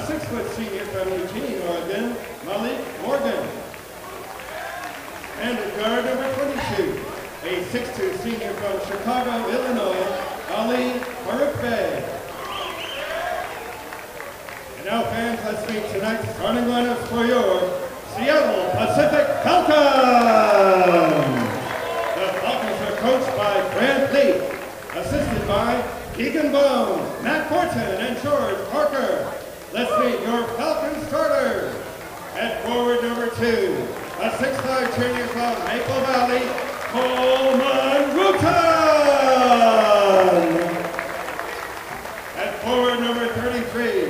6-foot senior from Eugene, Oregon, Malik Morgan. And at guard number 22, a 6'2" senior from Chicago, Illinois, Ali Farouk. And now fans, let's meet tonight's starting lineups for your Seattle Pacific Falcons. The Falcons are coached by Grant Lee, assisted by Keegan Bone, Matt Fortin, and George Parker. Let's meet your Falcon starters. At forward number 2, a 6'5" junior from Maple Valley, Coleman Rutan. At forward number 33,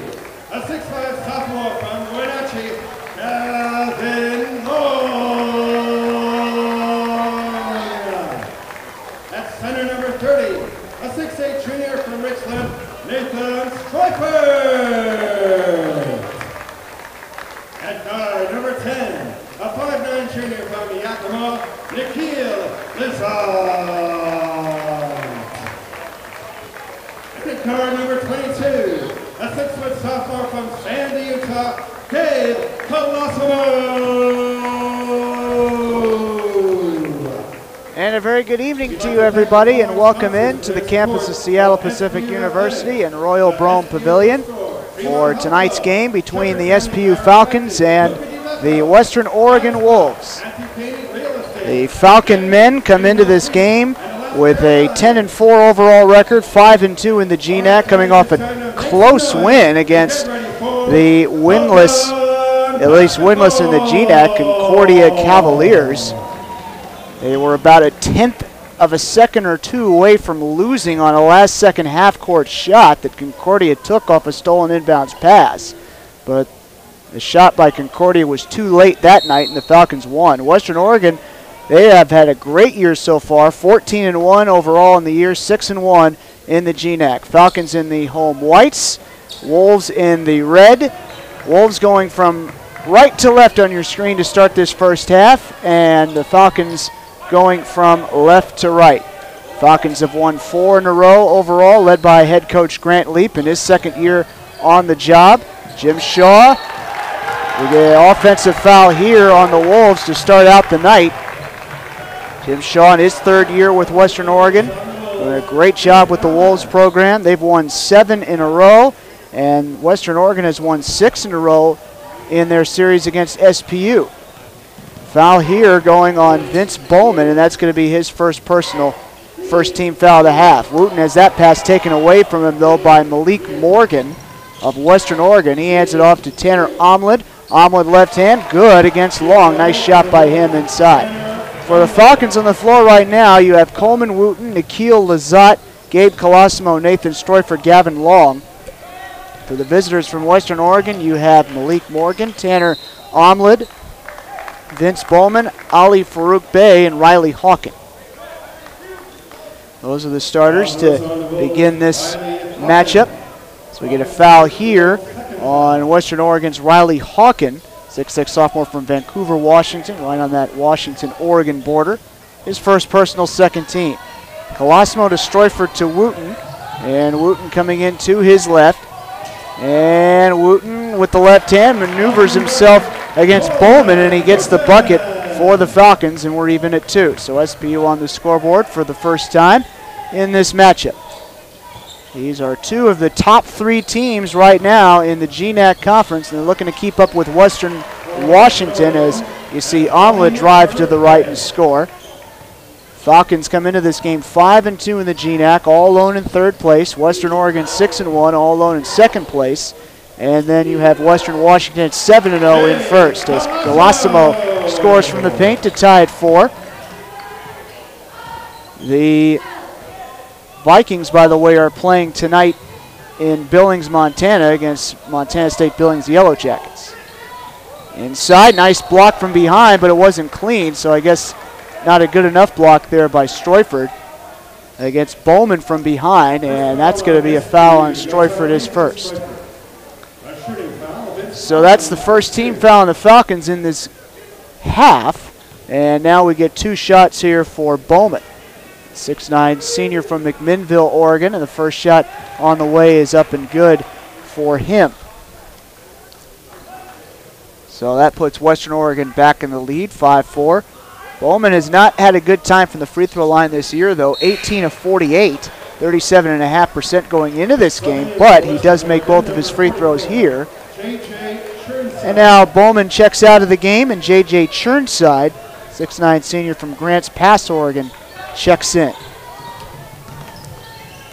a 6'5" sophomore from Wenatchee, Calvin Lloyd. At center number 30, a 6'8" junior from Richland, Nathan Streifert. At guard number 10, a 5'9" junior from Yakima, Nikhil Lizard. And at guard number 22, a 6-foot sophomore from Sandy, Utah, Gabe Colosimo. And a very good evening to you, everybody, and welcome in to the campus of Seattle Pacific University and Royal Brome Pavilion for tonight's game between the SPU Falcons and the Western Oregon Wolves. The Falcon men come into this game with a 10-4 overall record, 5-2 in the GNAC, coming off a close win against the winless, at least winless in the GNAC, Concordia Cavaliers. They were about a 1/10 of a second or two away from losing on a last-second half-court shot that Concordia took off a stolen inbounds pass. But the shot by Concordia was too late that night, and the Falcons won. Western Oregon, they have had a great year so far, 14-1 overall in the year, 6-1 in the GNAC. Falcons in the home whites, Wolves in the red. Wolves going from right to left on your screen to start this first half, and the Falcons going from left to right. Falcons have won 4 in a row overall, led by head coach Grant Leap in his second year on the job. Jim Shaw, we get an offensive foul here on the Wolves to start out the night. Jim Shaw in his third year with Western Oregon, doing a great job with the Wolves program. They've won 7 in a row, and Western Oregon has won 6 in a row in their series against SPU. Foul here going on Vince Bowman, and that's going to be his first team foul of the half. Wooten has that pass taken away from him, though, by Malik Morgan of Western Oregon. He hands it off to Tanner Omlid. Omlid left hand, good against Long. Nice shot by him inside. For the Falcons on the floor right now, you have Coleman Wooten, Nikhil Lazat, Gabe Colosimo, Nathan Streifert, Gavin Long. For the visitors from Western Oregon, you have Malik Morgan, Tanner Omlid, Vince Bowman, Ali Farouk Bey, and Riley Hawken. Those are the starters to begin this matchup. So we get a foul here on Western Oregon's Riley Hawken, 6'6" sophomore from Vancouver, Washington, right on that Washington-Oregon border. His first personal, second team. Colosimo to Streifert to Wooten, and Wooten coming in to his left. And Wooten with the left hand maneuvers himself against Bowman, and he gets the bucket for the Falcons, and we're even at 2. So SPU on the scoreboard for the first time in this matchup. These are 2 of the top 3 teams right now in the GNAC conference, and they're looking to keep up with Western Washington as you see Omlid drive to the right and score. Falcons come into this game 5-2 in the GNAC, all alone in third place. Western Oregon 6-1, all alone in second place. And then you have Western Washington at 7-0 in first as Colosimo scores from the paint to tie at 4. The Vikings, by the way, are playing tonight in Billings, Montana against Montana State Billings Yellow Jackets. Inside, nice block from behind, but it wasn't clean, so I guess not a good enough block there by Streifert against Bowman from behind, and that's going to be a foul on Streifert, his first. So that's the first team foul on the Falcons in this half, and now we get 2 shots here for Bowman. 6'9" senior from McMinnville, Oregon, and the first shot on the way is up and good for him. So that puts Western Oregon back in the lead, 5-4. Bowman has not had a good time from the free throw line this year, though. 18 of 48, 37.5% going into this game, but he does make both of his free throws here. And now Bowman checks out of the game, and J.J. Churnside, 6'9" senior from Grants Pass, Oregon, checks in.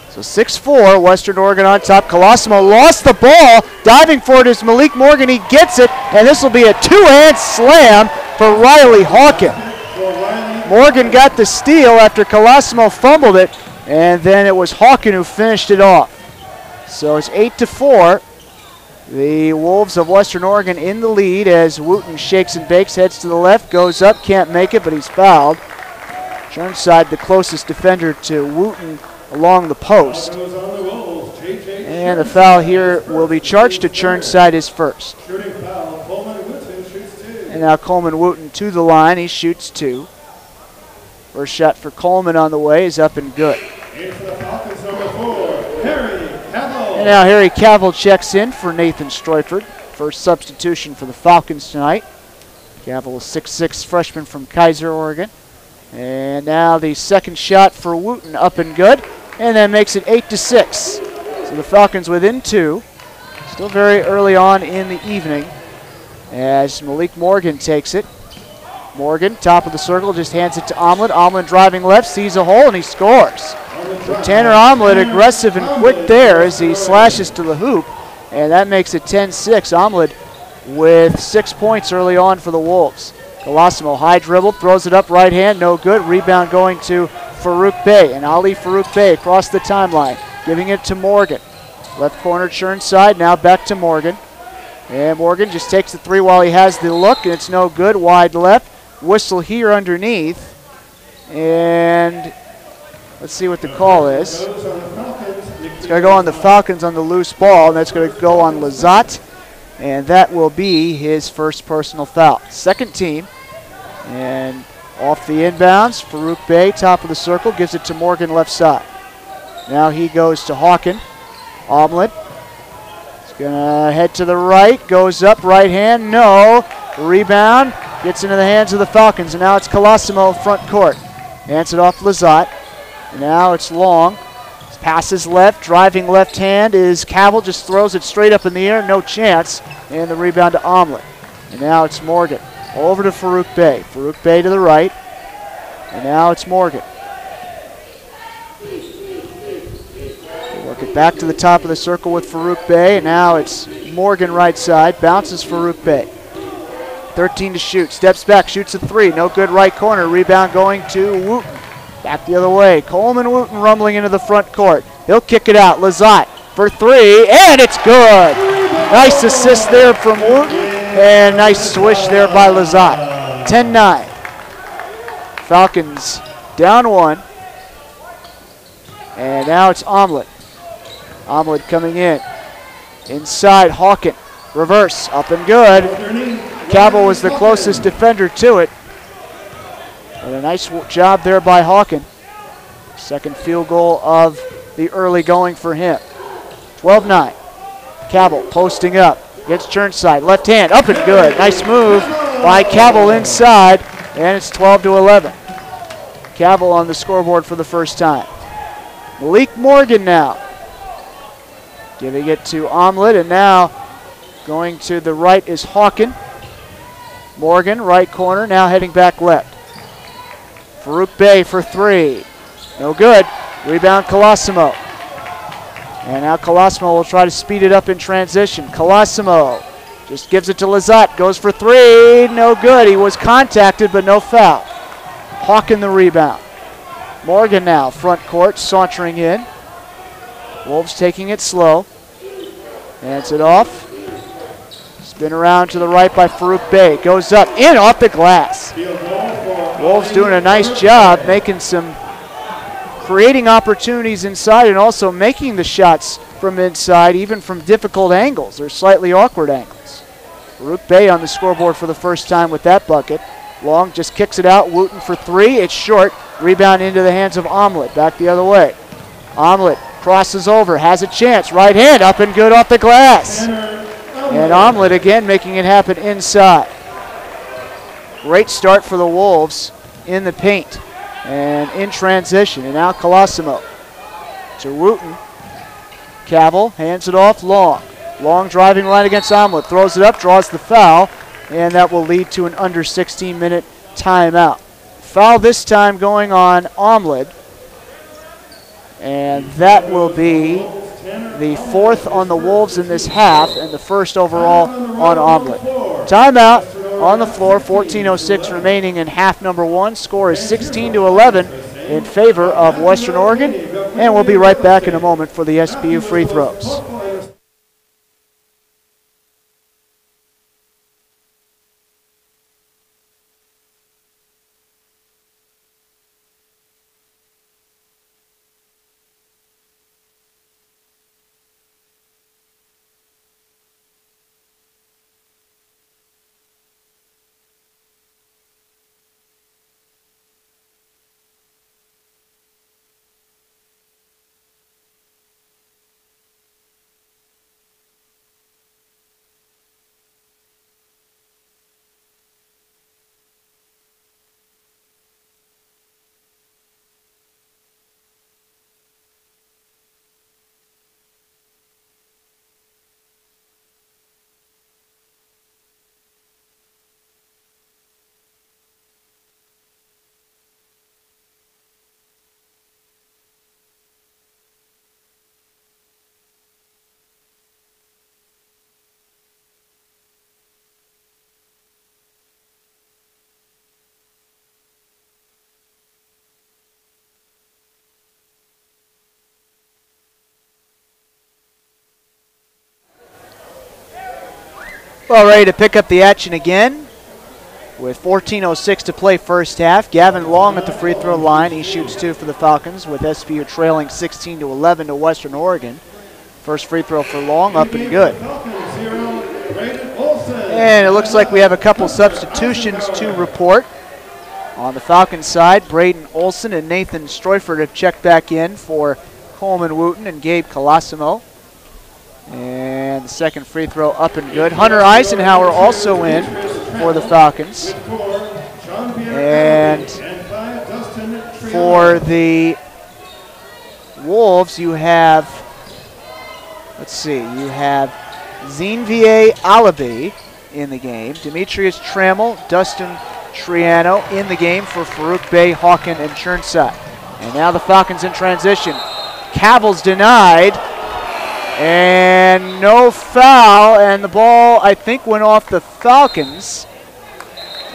So 6-4, Western Oregon on top. Colosimo lost the ball. Diving for it is Malik Morgan. He gets it, and this will be a two-hand slam for Riley Hawken. Morgan got the steal after Colosimo fumbled it, and then it was Hawken who finished it off. So it's 8-4. The Wolves of Western Oregon in the lead as Wooten shakes and bakes, heads to the left, goes up, can't make it, but he's fouled. Churnside, the closest defender to Wooten along the post. And the foul here will be charged to Churnside, his first. And now Coleman Wooten to the line, he shoots two. First shot for Coleman on the way is up and good. And now Harry Cavill checks in for Nathan Stroiford. First substitution for the Falcons tonight. Cavill, a 6'6" freshman from Kaiser, Oregon. And now the second shot for Wooten, up and good. And that makes it 8-6. So the Falcons within two. Still very early on in the evening as Malik Morgan takes it. Morgan, top of the circle, just hands it to Omlin. Omlin driving left, sees a hole, and he scores. So Tanner Omlin aggressive and quick there as he slashes to the hoop, and that makes it 10-6. Omlin with 6 points early on for the Wolves. Colosimo, high dribble, throws it up, right hand, no good. Rebound going to Farouk Bey, and Ali Farouk Bey across the timeline, giving it to Morgan. Left corner, Churnside, now back to Morgan. And Morgan just takes the three while he has the look, and it's no good, wide left. Whistle here underneath, and let's see what the call is. It's going to go on the Falcons on the loose ball, and that's going to go on Lazat, and that will be his first personal foul. Second team, and off the inbounds, Farouk Bey, top of the circle, gives it to Morgan left side. Now he goes to Hawken. Omlin is going to head to the right, goes up, right hand, no. Rebound. Gets into the hands of the Falcons, and now it's Colosimo front court. Hands it off Lazat. And now it's Long. Passes left, driving left hand is Cavill, just throws it straight up in the air, no chance. And the rebound to Omlin. And now it's Morgan. Over to Farouk Bey. Farouk Bey to the right. And now it's Morgan. Work it back to the top of the circle with Farouk Bey, and now it's Morgan right side. Bounces Farouk Bey. 13 to shoot, steps back, shoots a three, no good, right corner, rebound going to Wooten. Back the other way, Coleman Wooten rumbling into the front court. He'll kick it out, Lazat for three, and it's good. Nice assist there from Wooten, and nice swish there by Lazat. 10-9. Falcons down one. And now it's Omlin. Omlin coming in. Inside, Hawken. Reverse, up and good. Cavill was the closest defender to it. And a nice job there by Hawken. Second field goal of the early going for him. 12-9. Cavill posting up. Gets Churnside. Left hand, up and good. Nice move by Cavill inside. And it's 12-11. Cavill on the scoreboard for the first time. Malik Morgan now. Giving it to Omlin, and now going to the right is Hawken. Morgan, right corner, now heading back left. Farouk Bey for three. No good. Rebound Colosimo. And now Colosimo will try to speed it up in transition. Colosimo just gives it to Lazat. Goes for three. No good. He was contacted, but no foul. Hawken the rebound. Morgan now, front court, sauntering in. Wolves taking it slow. Hands it off. Spin around to the right by Farouk Bey. Goes up, in off the glass. Wolves doing a nice job making some, creating opportunities inside and also making the shots from inside, even from difficult angles or slightly awkward angles. Farouk Bey on the scoreboard for the first time with that bucket. Long just kicks it out. Wooten for three. It's short. Rebound into the hands of Omlin. Back the other way. Omlin crosses over. Has a chance. Right hand up and good off the glass. And Omelet again making it happen inside. Great start for the Wolves in the paint and in transition. And now Colosimo to Wooten. Cavill hands it off Long. Long driving line against Omelet. Throws it up, draws the foul, and that will lead to an under 16-minute timeout. Foul this time going on Omelet. And that will be the fourth on the Wolves in this half and the first overall on Omelet. Timeout on the floor, 14:06 remaining in half number one. Score is 16-11 in favor of Western Oregon. And we'll be right back in a moment for the SPU free throws. Well, ready to pick up the action again with 14:06 to play first half. Gavin Long at the free throw line. He shoots two for the Falcons with SPU trailing 16-11 to Western Oregon. First free throw for Long, up and good. And it looks like we have a couple substitutions to report. On the Falcons side, Braden Olson and Nathan Stroyford have checked back in for Coleman Wooten and Gabe Colosimo. And the second free throw up and good. Hunter Eisenhower also in for the Falcons. And for the Wolves, you have, you have Zinvier Alabi in the game. Demetrius Trammell, Dustin Triano in the game for Farouk Bey, Hawken, and Churnside. And now the Falcons in transition. Cavill's denied. And no foul, and the ball, I think, went off the Falcons.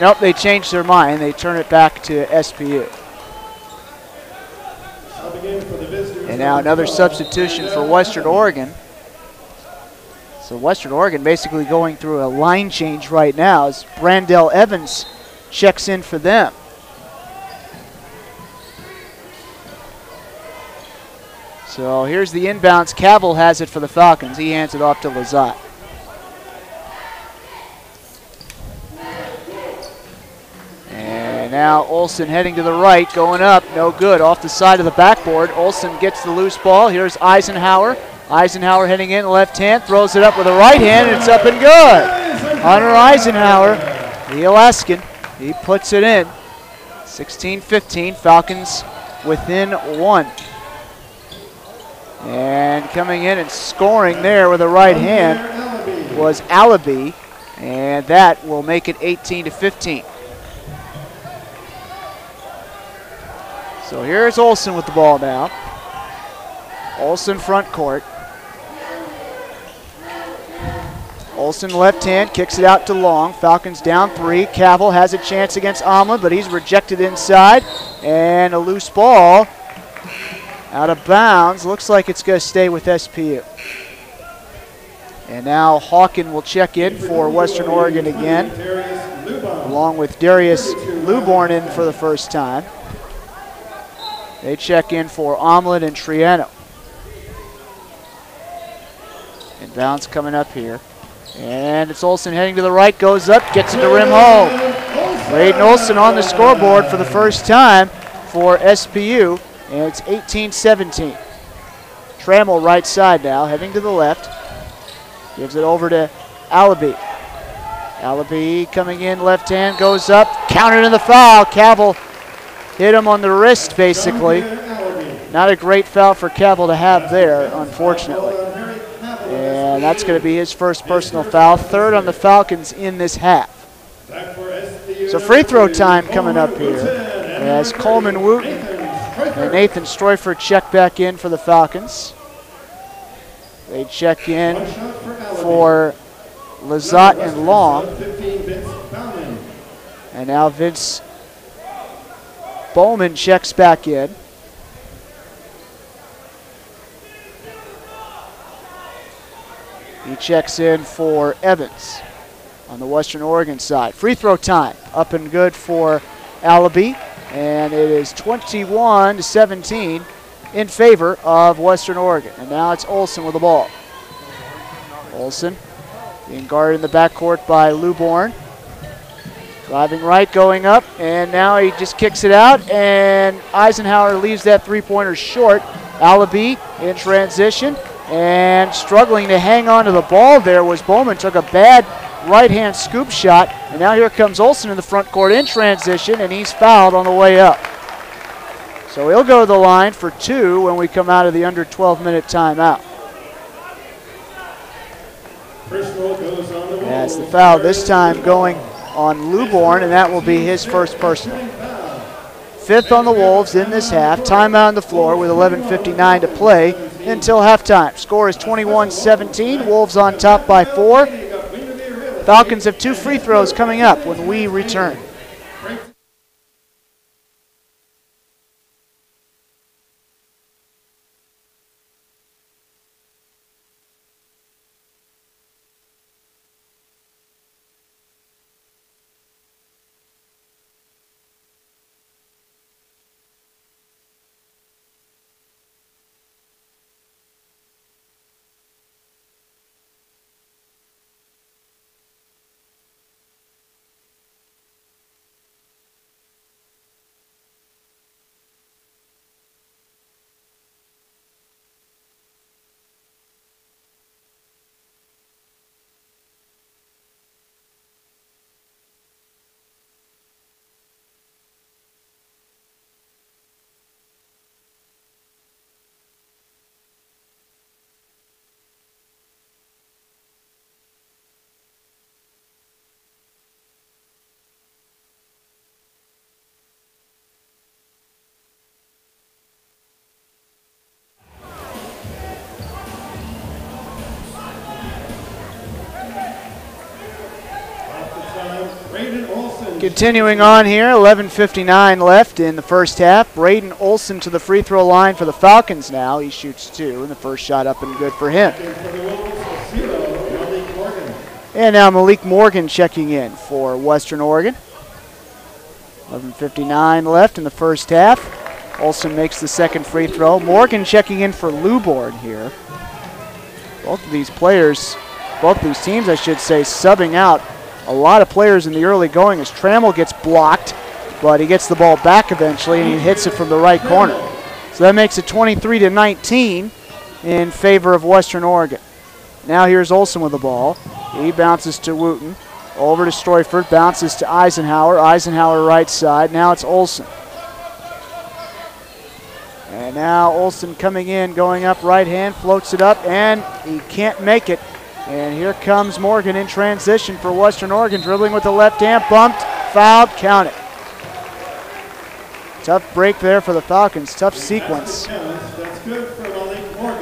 Nope, they changed their mind. They turn it back to SPU. And now another substitution for Western Oregon. So Western Oregon basically going through a line change right now as Brandell Evans checks in for them. So here's the inbounds. Cavill has it for the Falcons. He hands it off to Lazat. And now Olson heading to the right, going up, no good. Off the side of the backboard. Olson gets the loose ball. Here's Eisenhower. Eisenhower heading in left hand, throws it up with the right hand, and it's up and good. Hunter Eisenhower, the Alaskan, he puts it in. 16-15, Falcons within one. And coming in and scoring there with the right hand was Alabi, and that will make it 18-15. So here's Olson with the ball now. Olson front court. Olson left hand, kicks it out to Long. Falcons down three. Cavill has a chance against Omelet, but he's rejected inside. And a loose ball. Out of bounds. Looks like it's going to stay with SPU. And now Hawken will check in for Western Oregon again, along with Darius Luborn in for the first time. They check in for Omelet and Triano. And bounds coming up here. And it's Olson heading to the right, goes up, gets it to rim home. Braden Olson on the scoreboard for the first time for SPU. And it's 18-17. Trammell right side now, heading to the left. Gives it over to Allaby. Allaby coming in, left hand goes up, counted in the foul. Cavill hit him on the wrist, basically. Not a great foul for Cavill to have there, unfortunately. And that's going to be his first personal foul, third on the Falcons in this half. So free throw time coming up here as Coleman Wooten and Nathan Stroyford check back in for the Falcons. They check in for Lizotte and Long. And now Vince Bowman checks back in. He checks in for Evans on the Western Oregon side. Free throw time, up and good for Allaby, and it is 21-17 in favor of Western Oregon. And now it's Olsen with the ball. Olsen being guarded in the backcourt by Luborn. Driving right, going up, and now he just kicks it out, and Eisenhower leaves that three-pointer short. Allaby in transition, and struggling to hang on to the ball there was Bowman. Took a bad right-hand scoop shot, and now here comes Olsen in the front court in transition, and he's fouled on the way up. So he'll go to the line for two when we come out of the under 12-minute timeout. That's the foul this time going on Luborn, and that will be his first personal. Fifth on the Wolves in this half. Timeout on the floor with 11:59 to play until halftime. Score is 21-17. Wolves on top by 4. Falcons have 2 free throws coming up when we return. Continuing on here, 11:59 left in the first half. Braden Olsen to the free throw line for the Falcons now. He shoots 2, and the first shot up and good for him. And now Malik Morgan checking in for Western Oregon. 11:59 left in the first half. Olsen makes the second free throw. Morgan checking in for Luborn here. Both of these players, both of these teams I should say, subbing out a lot of players in the early going as Trammell gets blocked, but he gets the ball back eventually and he hits it from the right corner. So that makes it 23-19 in favor of Western Oregon. Now here's Olsen with the ball. He bounces to Wooten. Over to Stroyford, bounces to Eisenhower. Eisenhower right side. Now it's Olsen. And now Olsen coming in, going up right hand, floats it up, and he can't make it. And here comes Morgan in transition for Western Oregon, dribbling with the left hand, bumped, fouled, counted. Tough break there for the Falcons, tough sequence.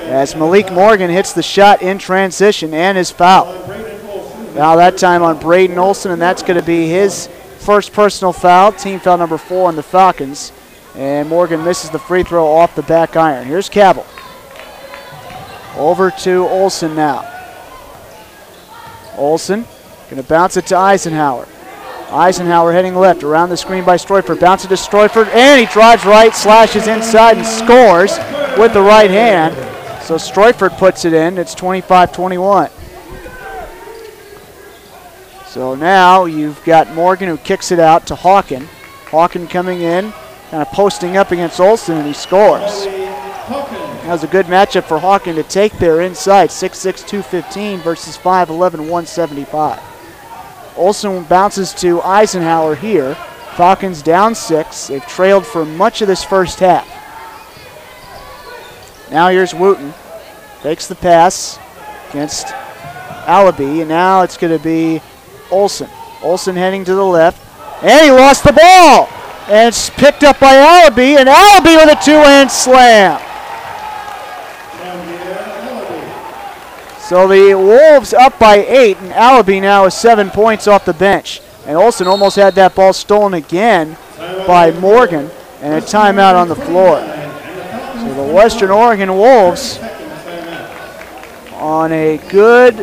As Malik Morgan hits the shot in transition and is fouled. Now that time on Braden Olsen, and that's going to be his first personal foul, team foul number 4 on the Falcons. And Morgan misses the free throw off the back iron. Here's Cavill. Over to Olsen now. Olsen going to bounce it to Eisenhower. Eisenhower heading left, around the screen by Stroyford. Bounce it to Stroyford, and he drives right, slashes inside, and scores with the right hand. So Stroyford puts it in. It's 25-21. So now you've got Morgan who kicks it out to Hawken. Hawken coming in, kind of posting up against Olsen, and he scores. That was a good matchup for Hawken to take there inside. 6'6", 215 versus 5'11", 175. Olsen bounces to Eisenhower here. Falcons down 6. They've trailed for much of this first half. Now here's Wooten. Fakes the pass against Alabi, and now it's going to be Olsen. Olsen heading to the left, and he lost the ball. And it's picked up by Alabi, and Alabi with a two-hand slam. So the Wolves up by 8, and Alabi now is 7 points off the bench. And Olsen almost had that ball stolen again by Morgan, and a timeout on the floor. So the Western Oregon Wolves on a good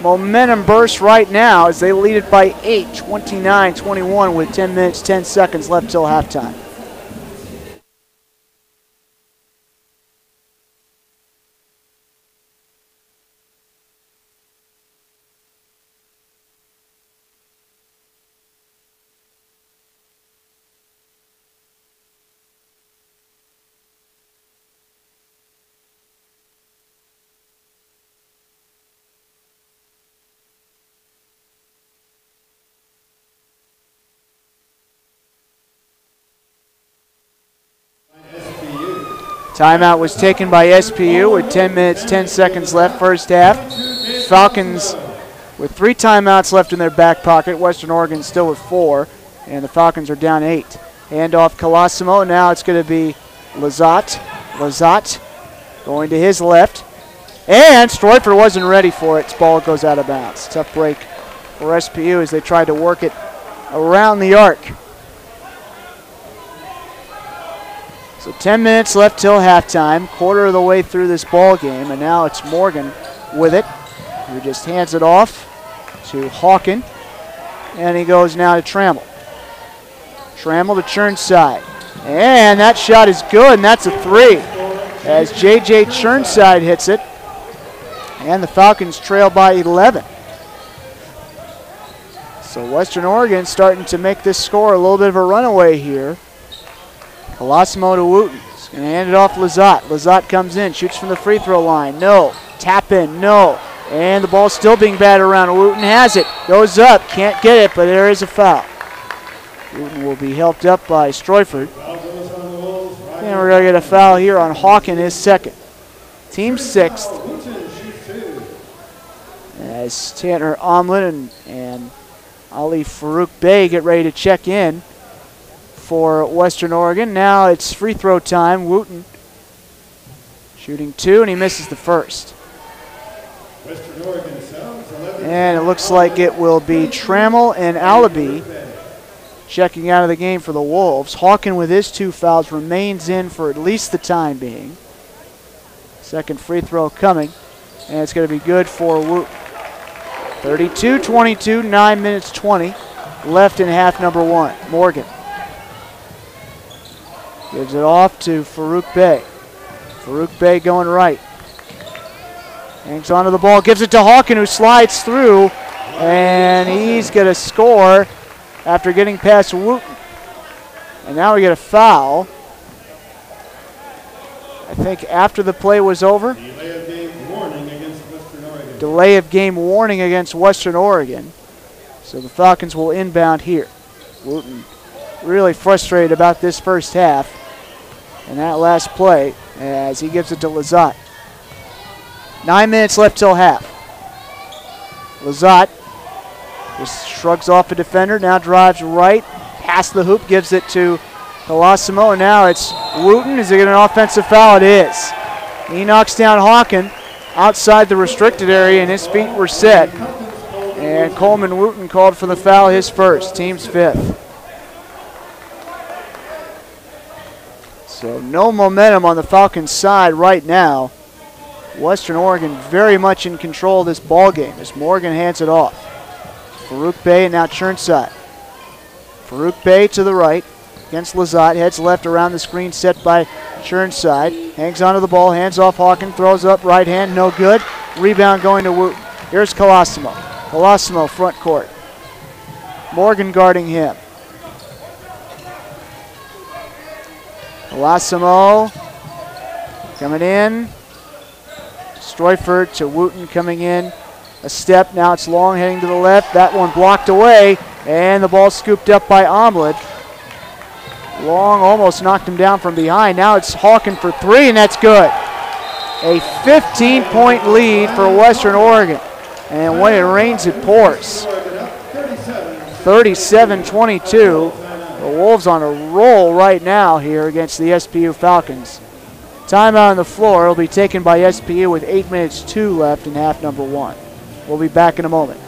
momentum burst right now as they lead it by 8, 29-21 with 10 minutes, 10 seconds left till halftime. Timeout was taken by SPU with 10 minutes, 10 seconds left, first half. Falcons with 3 timeouts left in their back pocket. Western Oregon still with 4, and the Falcons are down 8. Handoff Colosimo. Now it's going to be Lazat. Lazat going to his left. And Stroifer wasn't ready for it. This ball goes out of bounds. Tough break for SPU as they tried to work it around the arc. So 10 minutes left till halftime, quarter of the way through this ball game, and now it's Morgan with it, who just hands it off to Hawken, and he goes now to Trammell. Trammell to Churnside, and that shot is good, and that's a 3, as J.J. Churnside hits it, and the Falcons trail by 11. So Western Oregon starting to make this score a little bit of a runaway here. Colosimo to Wooten. He's going to hand it off Lazat. Lazat comes in, shoots from the free throw line. No. Tap in. No. And the ball's still being batted around. Wooten has it. Goes up. Can't get it, but there is a foul. Wooten will be helped up by Stroiford. And we're going to get a foul here on Hawken, his second. Team 6th. As Tanner Omlin and Ali Farouk Bey get ready to check in for Western Oregon. Now it's free throw time. Wooten shooting 2, and he misses the first. And it looks like it will be Trammell and Alabi checking out of the game for the Wolves. Hawken with his 2 fouls remains in for at least the time being. Second free throw coming, and it's going to be good for Wooten. 32-22, 9 minutes 20 left in half number 1. Morgan gives it off to Farouk Bey. Farouk Bey going right. Hangs onto the ball, gives it to Hawken, who slides through, and he's going to score after getting past Wooten. And now we get a foul. I think after the play was over. Delay of game warning against Western Oregon. So the Falcons will inbound here. Wooten really frustrated about this first half and that last play as he gives it to Lazat. 9 minutes left till half. Lazat just shrugs off a defender, now drives right, past the hoop, gives it to Colosimo, and now it's Wooten. Is he getting an offensive foul? It is. He knocks down Hawken outside the restricted area, and his feet were set. And Coleman Wooten called for the foul, his first, team's 5th. So no momentum on the Falcons' side right now. Western Oregon very much in control of this ball game as Morgan hands it off. Farouk Bey and now Churnside. Farouk Bey to the right against Lazat. Heads left around the screen set by Churnside. Hangs onto the ball, hands off Hawken, throws up, right hand, no good. Rebound going to Wooten. Here's Colosimo. Colosimo front court. Morgan guarding him. Colosimo Coming in. Stroifert to Wooten coming in. A step, now it's Long heading to the left. That one blocked away, and the ball scooped up by Omlid. Long almost knocked him down from behind. Now it's Hawken for three, and that's good. A 15-point lead for Western Oregon. And when it rains, it pours. 37-22. The Wolves on a roll right now here against the SPU Falcons. Timeout on the floor will be taken by SPU with 8 minutes 2 left in half number 1. We'll be back in a moment.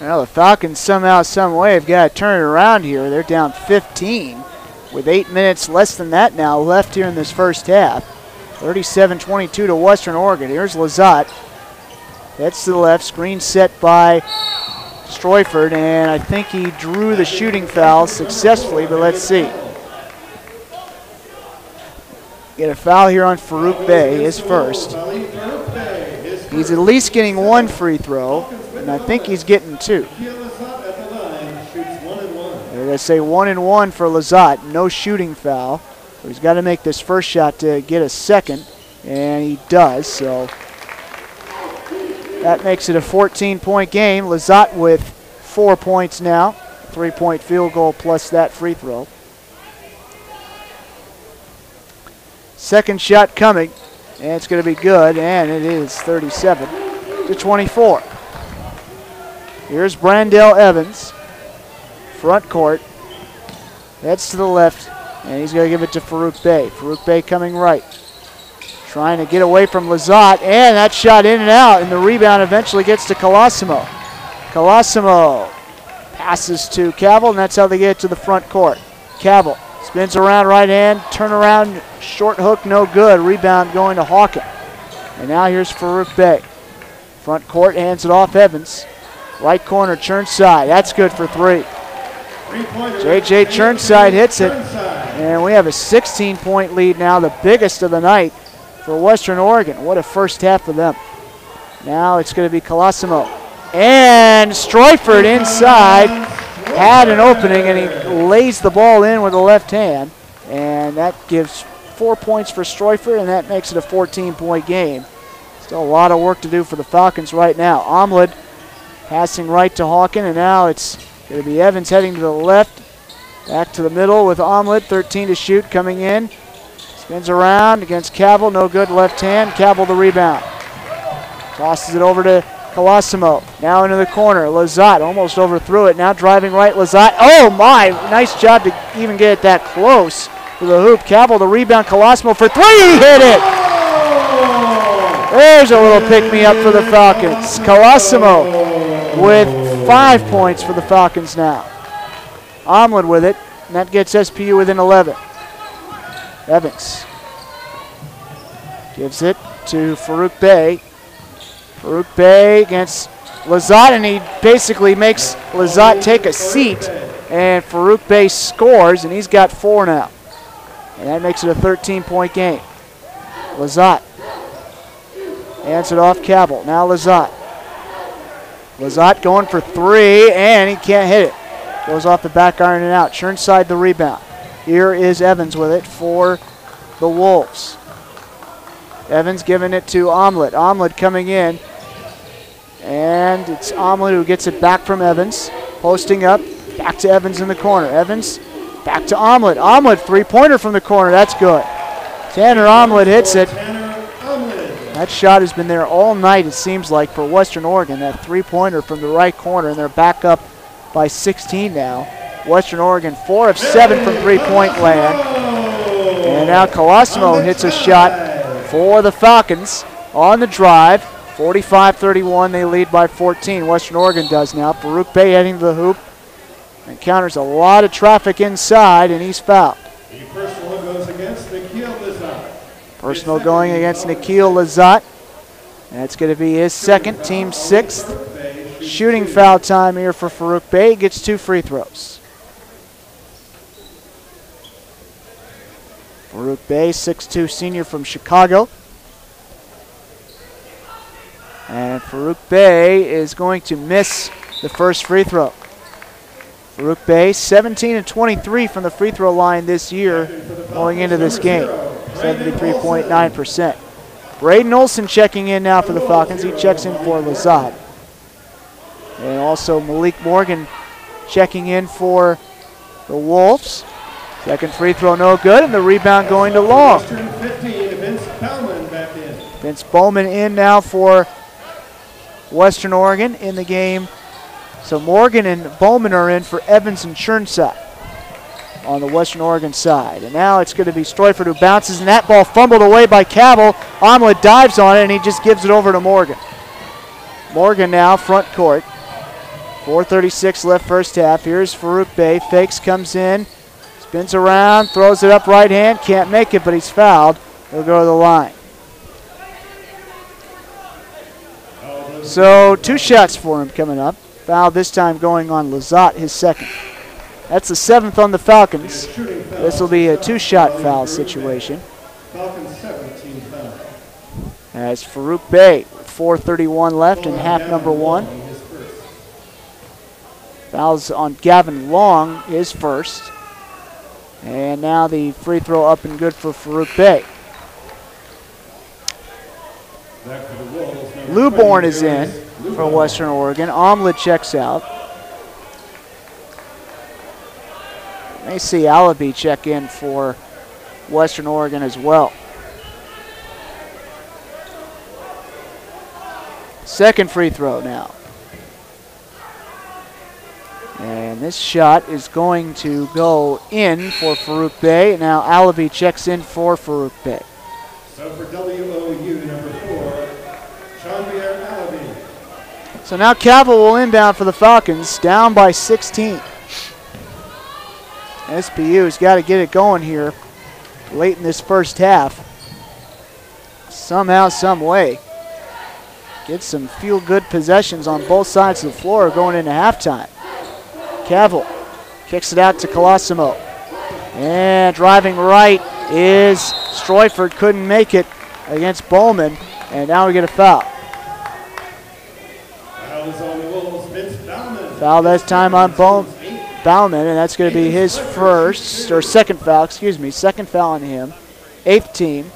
Well, the Falcons somehow, some way have got to turn it around here. They're down 15 with 8 minutes less than that now left here in this first half. 37-22 to Western Oregon. Here's Lazat. That's to the left. Screen set by Stroifert, and I think he drew the shooting foul successfully, but let's see. Get a foul here on Farouk Bey, his first. He's at least getting one free throw, and I think he's getting two. They're going to say 1 and 1 for Lazat. No shooting foul. So he's got to make this first shot to get a second, and he does. So that makes it a 14-point game. Lazat with 4 points now. 3-point field goal plus that free throw. Second shot coming, and it's going to be good, and it is 37-24. Here's Brandell Evans, front court. That's to the left, and he's going to give it to Farouk Bey. Farouk Bey coming right, trying to get away from Lazat, and that shot in and out, and the rebound eventually gets to Colosimo. Colosimo passes to Cavill, and that's how they get to the front court. Cavill spins around right hand, turn around, short hook, no good. Rebound going to Hawken. And now here's Farouk Bey. Front court, hands it off Evans. Right corner, Churnside. That's good for three. J.J. Churnside hits it. And we have a 16-point lead now, the biggest of the night for Western Oregon. What a first half for them. Now it's going to be Colosimo. And Stroifert inside. Had an opening, and he lays the ball in with the left hand. And that gives 4 points for Stroifert, and that makes it a 14-point game. Still a lot of work to do for the Falcons right now. Omlid passing right to Hawken, and now it's going to be Evans heading to the left. Back to the middle with Omlid, 13 to shoot, coming in. Spins around against Cavill, no good, left hand. Cavill the rebound. Tosses it over to Colosimo. Now into the corner. Lazat almost overthrew it. Now driving right, Lazat. Oh my, nice job to even get it that close to the hoop. Cavill the rebound, Colosimo for three, he hit it! There's a little pick-me-up for the Falcons. Colosimo with 5 points for the Falcons now. Omlid with it, and that gets SPU within 11. Evans gives it to Farouk Bey. Farouk Bey against Lazat, and he basically makes Lazat take a seat, and Farouk Bey scores, and he's got 4 now. And that makes it a 13-point game. Lazat hands it off Cavill. Now Lazat. Lazat going for three, and he can't hit it. Goes off the back iron and out. Churnside the rebound. Here is Evans with it for the Wolves. Evans giving it to Omelette. Omelette coming in. And it's Omelette who gets it back from Evans. Posting up. Back to Evans in the corner. Evans back to Omelette. Omelette, three-pointer from the corner. That's good. Tanner Omelette hits it. That shot has been there all night, it seems like, for Western Oregon. That three-pointer from the right corner, and they're back up by 16 now. Western Oregon 4 of 7 from three-point land. And now Colosimo hits a shot for the Falcons on the drive. 45-31, they lead by 14. Western Oregon does now. Farouk Bey heading to the hoop. Encounters a lot of traffic inside, and he's fouled. The personal goes against Nikhil Lazat. Personal going against Nikhil Lazat. That's going to be his second, team sixth. Shooting foul time here for Farouk Bey. Gets 2 free throws. Farouk Bey, 6'2" senior from Chicago. And Farouk Bey is going to miss the first free throw. Farouk Bey, 17 and 23 from the free throw line this year going into this game, 73.9%. Braden Olson checking in now for the Falcons. He checks in for Lazat. And also Malik Morgan checking in for the Wolves. Second free throw no good, and the rebound going to Long. Vince Bowman in now for Western Oregon in the game. So Morgan and Bowman are in for Evans and Churnside on the Western Oregon side. And now it's going to be Stroiford who bounces, and that ball fumbled away by Cavill. Omelette dives on it, and he just gives it over to Morgan. Morgan now front court. 4:36 left first half. Here's Farouk Bey. Fakes, comes in, spins around, throws it up right hand. Can't make it, but he's fouled. He'll go to the line. So 2 shots for him coming up. Foul this time going on Lazat, his second. That's the 7th on the Falcons. This will be a 2-shot foul situation. As Farouk Bey, 4:31 left in half number 1. Fouls on Gavin Long, his first. And now the free throw up and good for Farouk Bey. Luborn is in for Western Oregon. Omelette checks out. May see Alabi check in for Western Oregon as well. Second free throw now. And this shot is going to go in for Farouk Bey. Now Alabi checks in for Farouk Bey. So for WOU number 4, Chanvier Alabi. So now Cavill will inbound for the Falcons, down by 16. SPU's got to get it going here late in this first half. Somehow, some way. Get some feel-good possessions on both sides of the floor going into halftime. Cavill kicks it out to Colosimo. And driving right is Stroiford. Couldn't make it against Bowman. And now we get a foul. Foul this time on Bowman, and that's going to be his second foul, second foul on him. 8th team.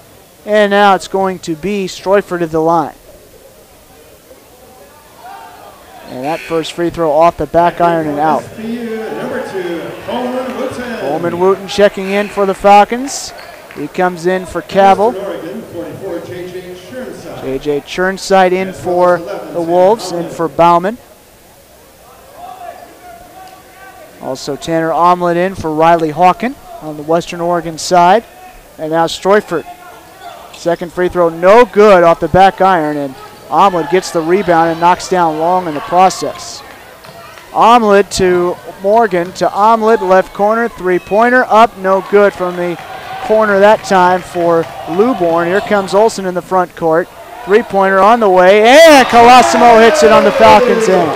And now it's going to be Stroiford at the line. And that first free throw off the back iron and out. Coleman Wooten checking in for the Falcons. He comes in for Cavill. J.J. Churnside in for the Wolves, in for Bauman. Also Tanner Omelette in for Riley Hawken on the Western Oregon side. And now Stroiford. Second free throw no good off the back iron, and Omelette gets the rebound and knocks down Long in the process. Omelette to Morgan to Omelette, left corner, three-pointer up, no good from the corner that time for Luborn. Here comes Olson in the front court. Three-pointer on the way, and Colosimo hits it on the Falcons' end.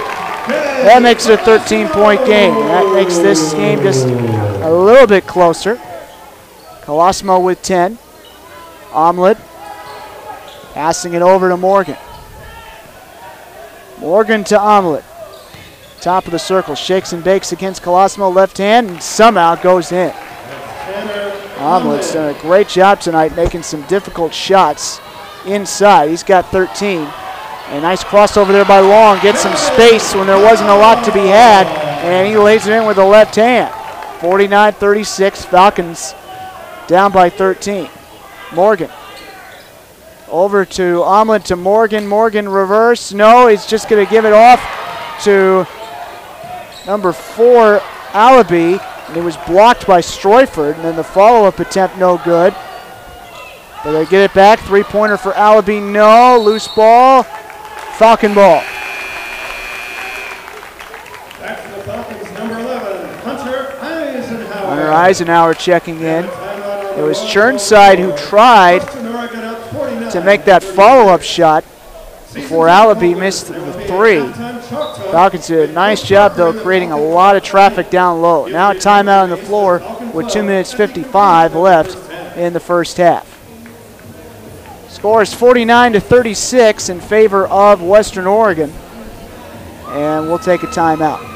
That makes it a 13-point game. That makes this game just a little bit closer. Colosimo with 10. Omelette passing it over to Morgan. Morgan to Omelette. Top of the circle, shakes and bakes against Colosimo, left hand, and somehow goes in. Omlet's done a great job tonight making some difficult shots inside. He's got 13. A nice crossover there by Long. Gets some space when there wasn't a lot to be had, and he lays it in with the left hand. 49-36, Falcons down by 13. Morgan over to Omlet to Morgan. Morgan reverse. No, he's just going to give it off to number 4, Alabi, and he was blocked by Stroyford, and then the follow-up attempt no good. But they get it back. Three-pointer for Alabi, no. Loose ball. Falcon ball. Back to the Falcons, number 11, Hunter Eisenhower. Hunter Eisenhower checking in. It was Churnside who tried to make that follow-up shot before Alabi missed the three. Falcons did a nice job, though, creating a lot of traffic down low. Now a timeout on the floor with 2 minutes 55 left in the first half. Score is 49-36 in favor of Western Oregon, and we'll take a timeout.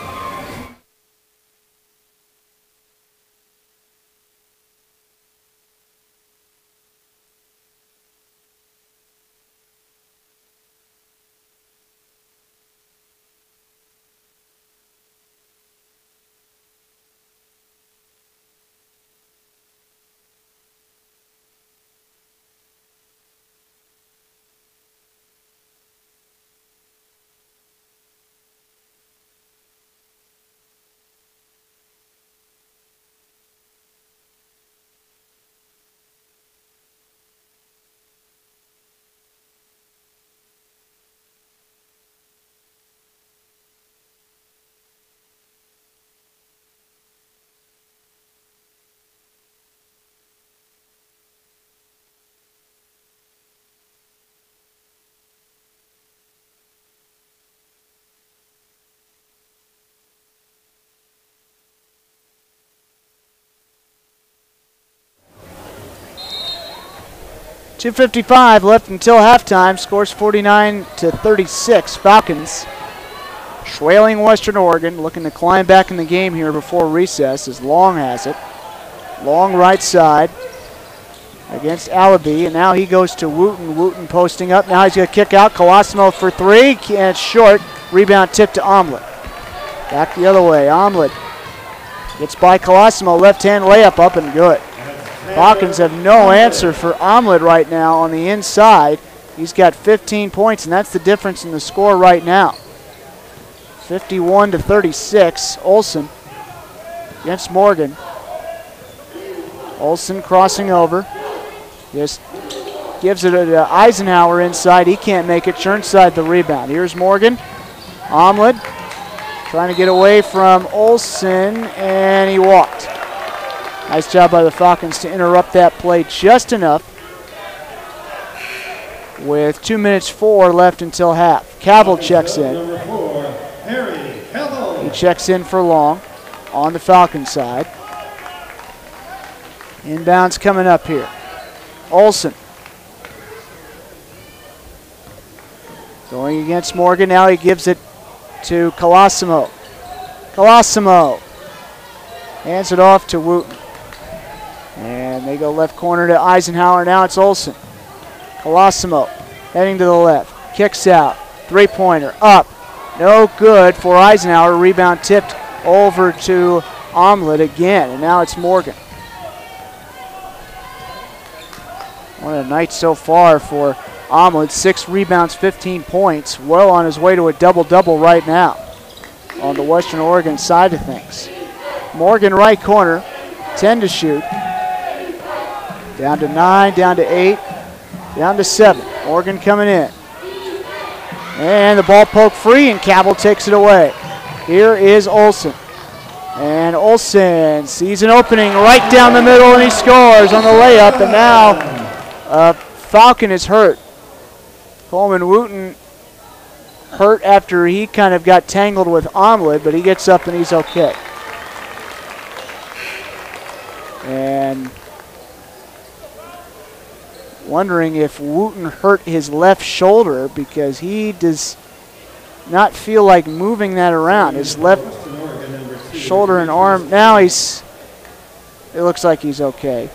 .255 left until halftime. Scores 49-36. Falcons trailing Western Oregon, looking to climb back in the game here before recess as Long has it. Long right side against Alabi, and now he goes to Wooten. Wooten posting up. Now he's going to kick out. Colosimo for three, and it's short. Rebound tip to Omlet. Back the other way. Omlet gets by Colosimo. Left-hand layup up and good. Falcons have no answer for Omlet right now on the inside. He's got 15 points, and that's the difference in the score right now. 51-36. Olsen against Morgan. Olsen crossing over. Just gives it to Eisenhower inside. He can't make it. Churnside the rebound. Here's Morgan. Omlet trying to get away from Olsen, and he walked. Nice job by the Falcons to interrupt that play just enough with 2 minutes 4 left until half. Cavill checks in. Number 4, Harry Cavill. He checks in for Long on the Falcon side. Inbounds coming up here. Olsen going against Morgan. Now he gives it to Colosimo. Colosimo hands it off to Wooten. And they go left corner to Eisenhower. Now it's Olsen. Colosimo heading to the left. Kicks out. Three-pointer up. No good for Eisenhower. Rebound tipped over to Omlet again. And now it's Morgan. What a night so far for Omlet. 6 rebounds, 15 points. Well on his way to a double-double right now on the Western Oregon side of things. Morgan right corner. 10 to shoot. Down to 9, down to 8, down to 7. Oregon coming in. And the ball poked free, and Cavill takes it away. Here is Olsen. And Olsen sees an opening right down the middle, and he scores on the layup. And now Falcon is hurt. Coleman Wooten hurt after he kind of got tangled with Omlet, but he gets up and he's okay. And wondering if Wooten hurt his left shoulder because he does not feel like moving that around. His left shoulder and arm. Now it looks like he's okay.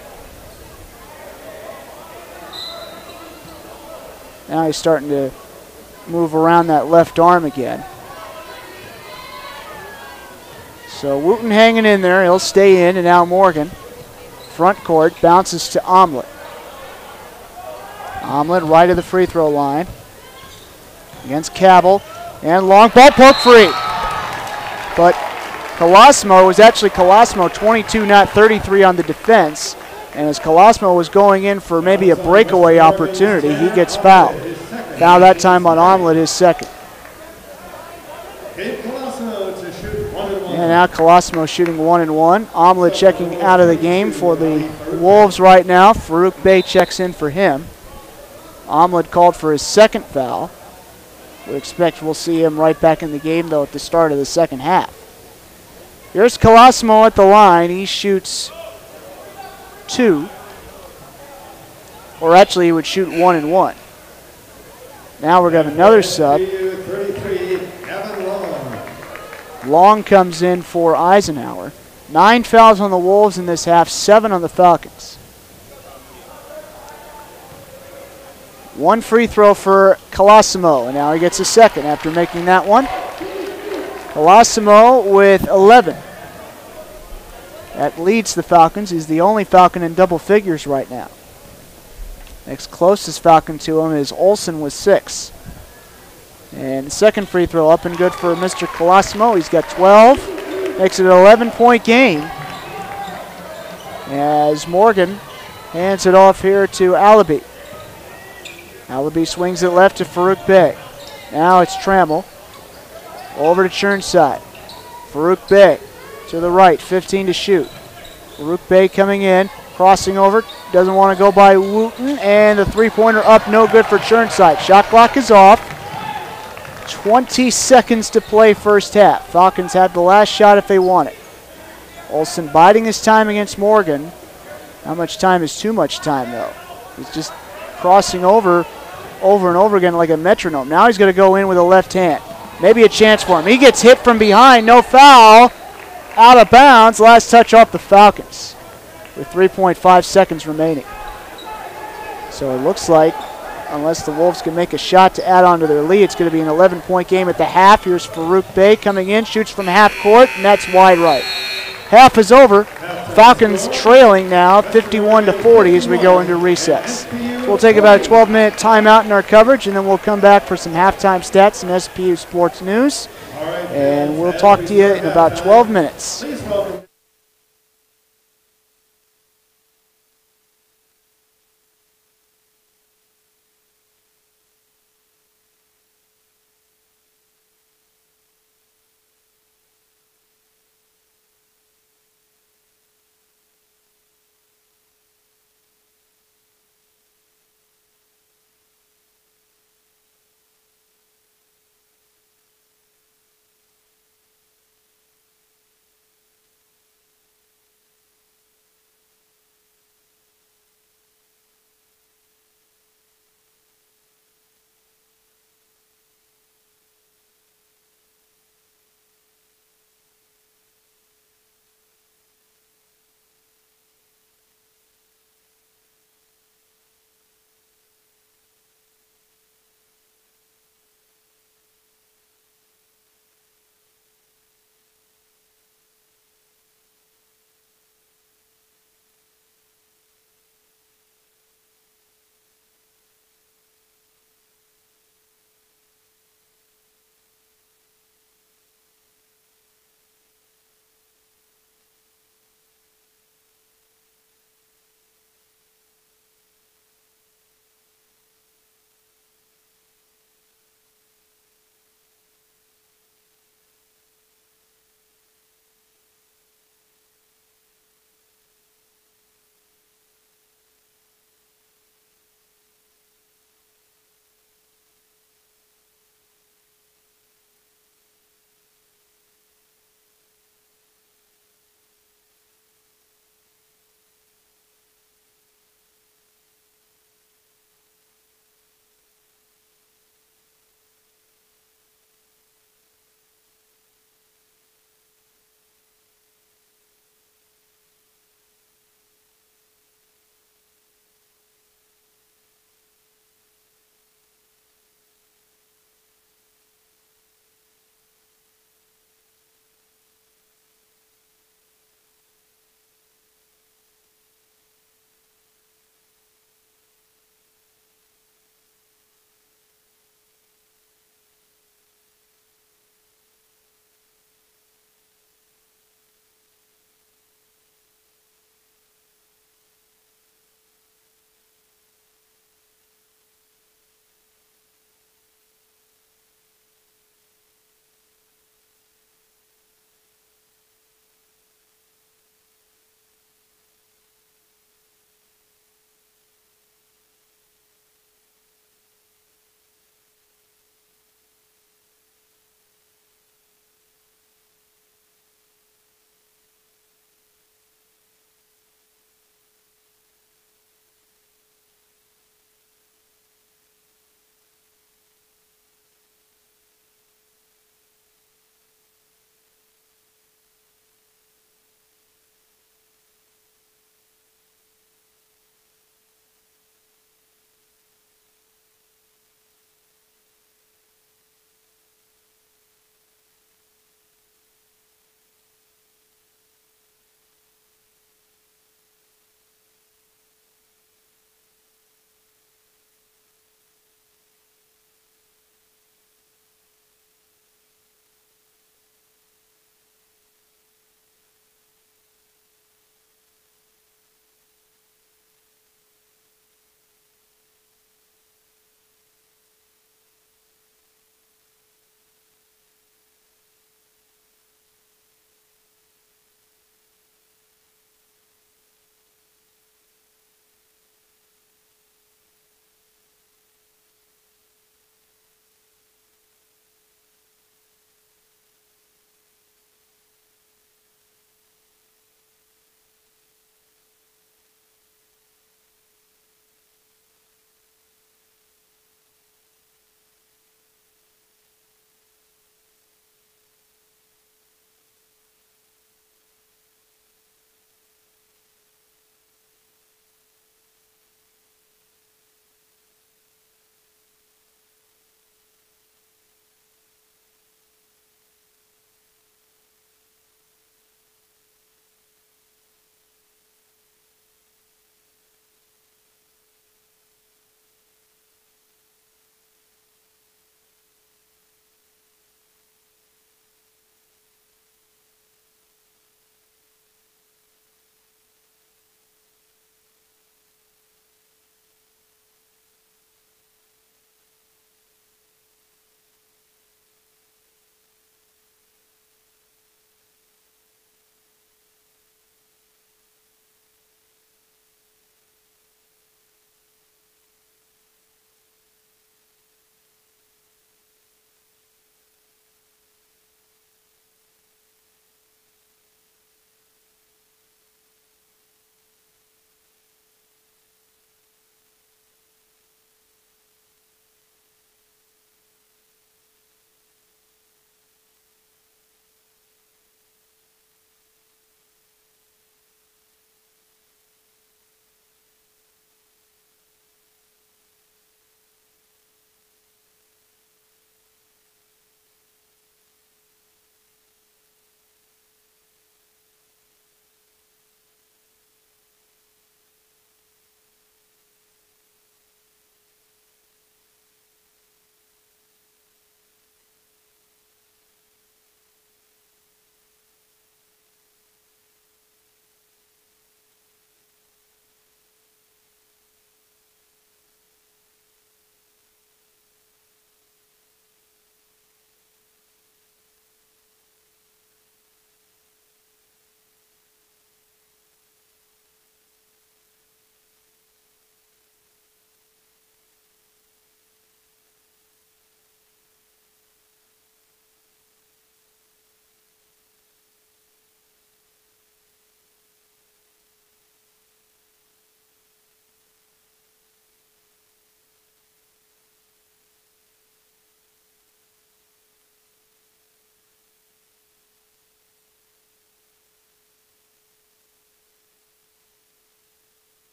Now he's starting to move around that left arm again. So Wooten hanging in there. He'll stay in, and now Morgan. Front court, bounces to Omelet. Omelet right of the free throw line. Against Cabell. And long ball poke free. But Colosimo was actually 22, not 33 on the defense. And as Colosimo was going in for maybe a breakaway opportunity, he gets fouled. Foul that time on Omelet, his second. And now Colosimo shooting 1 and 1. Omelet checking out of the game for the Wolves right now. Farouk Bey checks in for him. Omelet called for his second foul. We expect we'll see him right back in the game, though, at the start of the second half. Here's Colosimo at the line. He shoots 2. Or actually, he would shoot 1 and 1. Now we're going to have another sub. Long comes in for Eisenhower. 9 fouls on the Wolves in this half, 7 on the Falcons. 1 free throw for Colosimo, and now he gets a second after making that one. Colosimo with 11. That leads the Falcons. He's the only Falcon in double figures right now. Next closest Falcon to him is Olsen with 6. And the second free throw up and good for Mr. Colosimo. He's got 12. Makes it an 11-point game. As Morgan hands it off here to Alabi. Alabi swings it left to Farouk Bey. Now it's Trammell. Over to Churnside. Farouk Bey to the right, 15 to shoot. Farouk Bey coming in, crossing over. Doesn't want to go by Wooten. And the three-pointer up, no good for Churnside. Shot clock is off. 20 seconds to play first half. Falcons have the last shot if they want it. Olsen biding his time against Morgan. How much time is too much time, though? He's just crossing over and over again like a metronome. Now he's going to go in with a left hand. Maybe a chance for him. He gets hit from behind. No foul. Out of bounds. Last touch off the Falcons with 3.5 seconds remaining. So it looks like, unless the Wolves can make a shot to add on to their lead, it's going to be an 11-point game at the half. Here's Farouk Bey coming in, shoots from half court, and that's wide right. Half is over. Falcons trailing now 51-40 as we go into recess. So we'll take about a 12-minute timeout in our coverage, and then we'll come back for some halftime stats and SPU sports news. And we'll talk to you in about 12 minutes.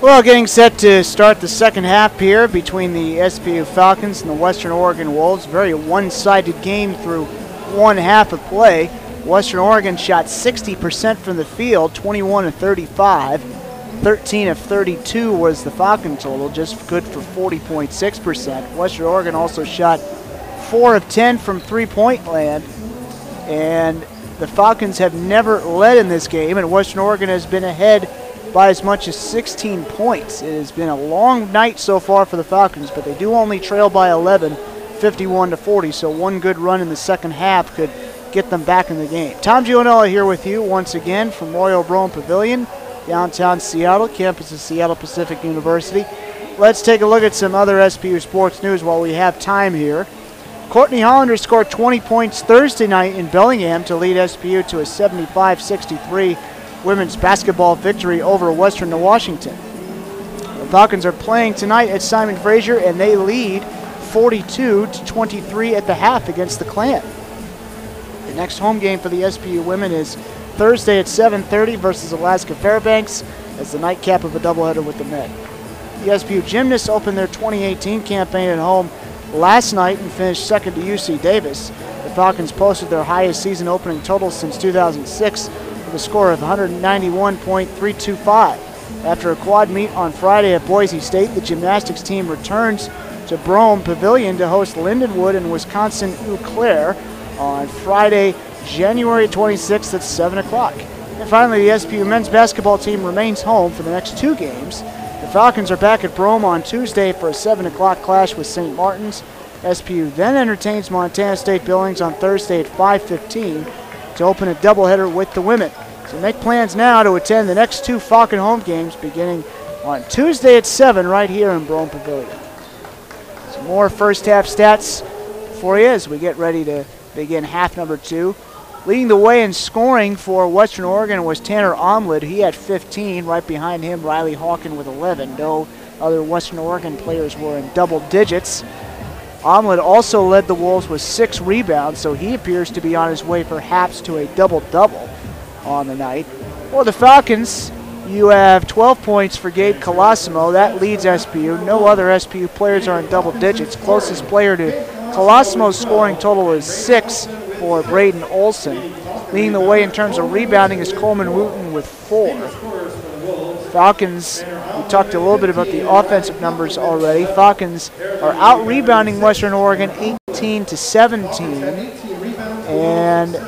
Well, getting set to start the second half here between the SPU Falcons and the Western Oregon Wolves. Very one-sided game through one half of play. Western Oregon shot 60% from the field, 21 of 35. 13 of 32 was the Falcon total, just good for 40.6%. Western Oregon also shot 4 of 10 from three-point land. And the Falcons have never led in this game, and Western Oregon has been ahead by as much as 16 points. It has been a long night so far for the Falcons, but they do only trail by 11, 51-40, so one good run in the second half could get them back in the game. Tom Gionella here with you once again from Royal Brome Pavilion, downtown Seattle, campus of Seattle Pacific University. Let's take a look at some other SPU sports news while we have time here. Courtney Hollander scored 20 points Thursday night in Bellingham to lead SPU to a 75-63 women's basketball victory over Western Washington. The Falcons are playing tonight at Simon Fraser, and they lead 42-23 at the half against the Clan. The next home game for the SPU women is Thursday at 7:30 versus Alaska Fairbanks as the nightcap of a doubleheader with the men. The SPU Gymnasts opened their 2018 campaign at home last night and finished second to UC Davis. The Falcons posted their highest season opening total since 2006 with a score of 191.325. After a quad meet on Friday at Boise State, the gymnastics team returns to Brome Pavilion to host Lindenwood and Wisconsin Eau Claire on Friday, January 26th at 7 o'clock. And finally, the SPU men's basketball team remains home for the next two games. The Falcons are back at Brome on Tuesday for a 7 o'clock clash with St. Martin's. SPU then entertains Montana State Billings on Thursday at 5:15 to open a doubleheader with the women. So make plans now to attend the next two Falcon home games beginning on Tuesday at 7 right here in Brome Pavilion. Some more first half stats for you as we get ready to begin half number two. Leading the way in scoring for Western Oregon was Tanner Omlid. He had 15. Right behind him, Riley Hawken with 11. No other Western Oregon players were in double digits. Omlid also led the Wolves with 6 rebounds, so he appears to be on his way perhaps to a double-double on the night. For the Falcons, you have 12 points for Gabe Colosimo. That leads SPU. No other SPU players are in double digits. Closest player to Colosimo's scoring total is 6 for Braden Olson. Leading the way in terms of rebounding is Coleman Wooten with 4. Falcons, we talked a little bit about the offensive numbers already. Falcons are out-rebounding Western Oregon 18-17. And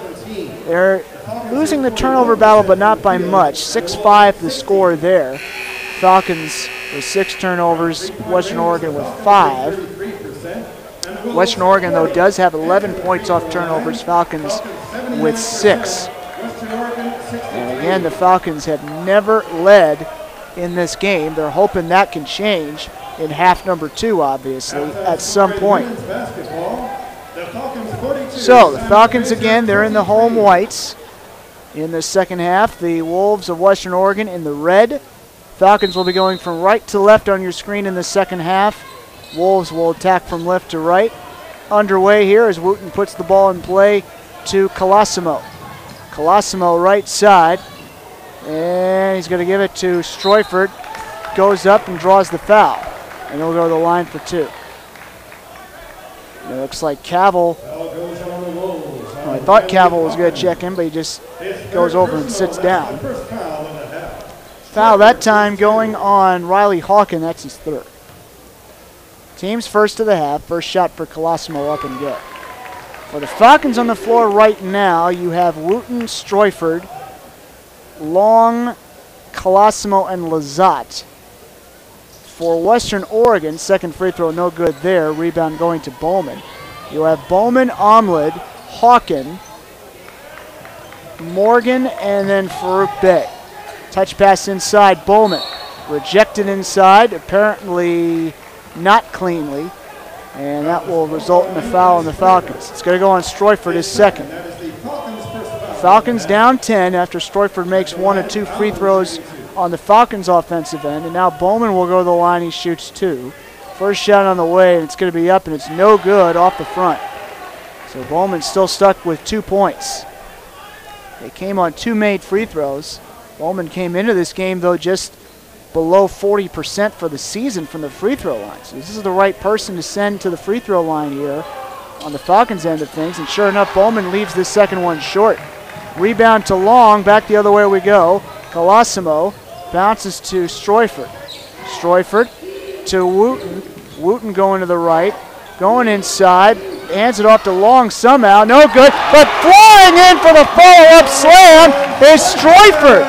they're losing the turnover battle, but not by much. 6-5 the score there. Falcons with 6 turnovers, Western Oregon with 5. Western Oregon, though, does have 11 points off turnovers. Falcons with 6. And again, the Falcons have never led in this game. They're hoping that can change in half number 2, obviously, at some point. So the Falcons, again, they're in the home whites in the second half. The Wolves of Western Oregon in the red. Falcons will be going from right to left on your screen in the second half. Wolves will attack from left to right. Underway here as Wooten puts the ball in play to Colosimo. Colosimo right side, and he's going to give it to Stroifert. Goes up and draws the foul, and he'll go to the line for 2. It looks like Cavill, I thought Cavill was going to check in, but he just goes over and sits down. Foul that time going on Riley Hawken. That's his 3rd. Team's first of the half. First shot for Colosimo up and good. For the Falcons on the floor right now, you have Wooten, Stroifert, Long, Colosimo, and Lazat. For Western Oregon, second free throw no good there. Rebound going to Bowman. You have Bowman, Omlid, Hawken, Morgan, and then Farouk Bey. Touch pass inside, Bowman. Rejected inside, apparently not cleanly, and that will result in a foul on the Falcons. It's going to go on Stroifert, his second. Falcons down 10 after Stroifert makes 1 of 2 free throws on the Falcons' offensive end, and now Bowman will go to the line. He shoots 2. First shot on the way, and it's going to be up, and it's no good off the front. So Bowman's still stuck with 2 points. They came on 2 made free throws. Bowman came into this game, though, just below 40% for the season from the free throw line. So this is the right person to send to the free throw line here on the Falcons end of things. And sure enough, Bowman leaves this second one short. Rebound to Long, back the other way we go. Colosimo bounces to Stroyford. Stroyford to Wooten. Wooten going to the right, going inside, hands it off to Long somehow, no good, but flying in for the follow-up slam is Stroyford.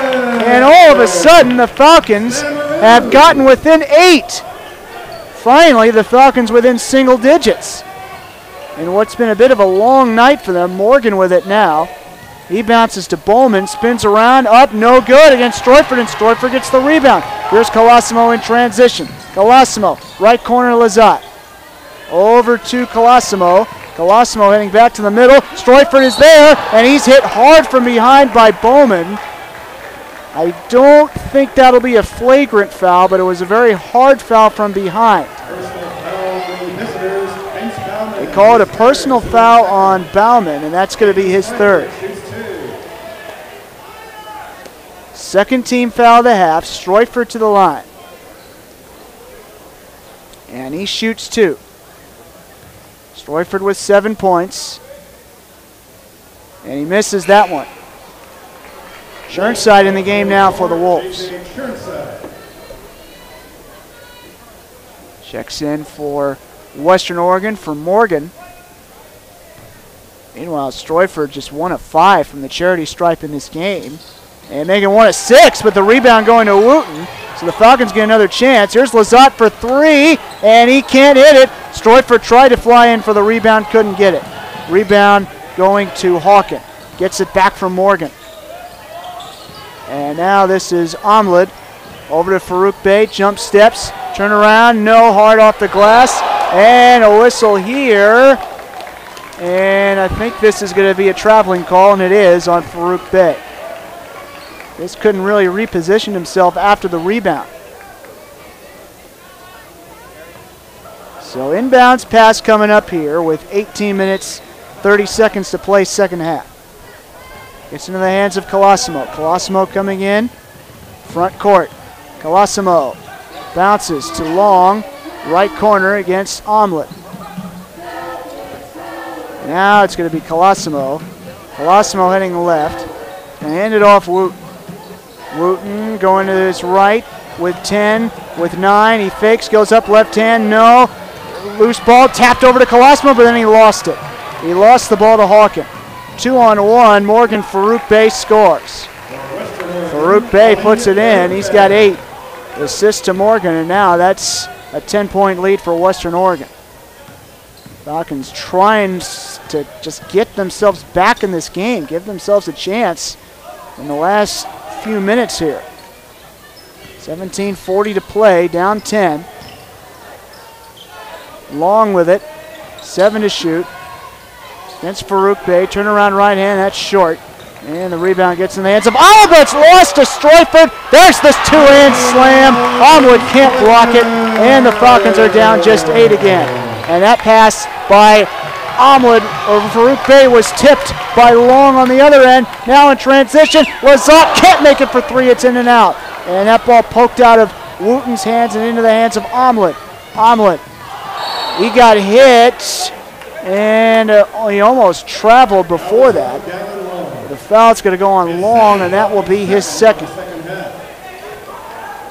And all of a sudden, the Falcons have gotten within 8. Finally, the Falcons within single digits. And what's been a bit of a long night for them, Morgan with it now. He bounces to Bowman, spins around, up, no good against Stroyford, and Stroyford gets the rebound. Here's Colosimo in transition. Colosimo, right corner Lazat. Over to Colosimo. Colosimo heading back to the middle. Stroyford is there, and he's hit hard from behind by Bowman. I don't think that'll be a flagrant foul, but it was a very hard foul from behind. They call it a personal foul on Bauman, and that's going to be his third. Second team foul of the half. Stroyford to the line. And he shoots 2. Stroyford with 7 points. And he misses that one. Churnside in the game now for the Wolves. Checks in for Western Oregon for Morgan. Meanwhile, Stroyford just 1 of 5 from the charity stripe in this game. And making 1 of 6, but the rebound going to Wooten. So the Falcons get another chance. Here's Lazat for 3, and he can't hit it. Stroyford tried to fly in for the rebound, couldn't get it. Rebound going to Hawken. Gets it back from Morgan. And now this is Omlad. Over to Farouk Bey, jump steps, turn around, no, hard off the glass. And a whistle here. And I think this is going to be a traveling call, and it is on Farouk Bey. This couldn't really reposition himself after the rebound. So inbounds pass coming up here with 18 minutes, 30 seconds to play second half. Gets into the hands of Colosimo. Colosimo coming in, front court. Colosimo bounces to Long, right corner against Omlad. Now it's going to be Colosimo. Colosimo heading left. And hand it off Wooten. Wooten going to his right with 10, with 9. He fakes, goes up left hand, no. Loose ball tapped over to Colosimo, but then he lost it. He lost the ball to Hawken. 2-on-1, Morgan Farouk Bey scores. Farouk Bey puts it in. He's got 8. Assist to Morgan, and now that's a 10-point lead for Western Oregon. Falcons trying to just get themselves back in this game, give themselves a chance in the last few minutes here. 17:40 to play, down 10. Long with it, 7 to shoot. Against Farouk Bey, turn around right hand, that's short. And the rebound gets in the hands of Omlad. It's lost to Stroyford. There's this 2-hand slam. Omlad can't block it, and the Falcons are down just 8 again. And that pass by Omlad over Farouk Bey was tipped by Long on the other end. Now in transition, Lazat can't make it for 3. It's in and out. And that ball poked out of Wooten's hands and into the hands of Omlad. Omlad, he got hit, and he almost traveled before that. The foul's going to go on Long, and that will be his second.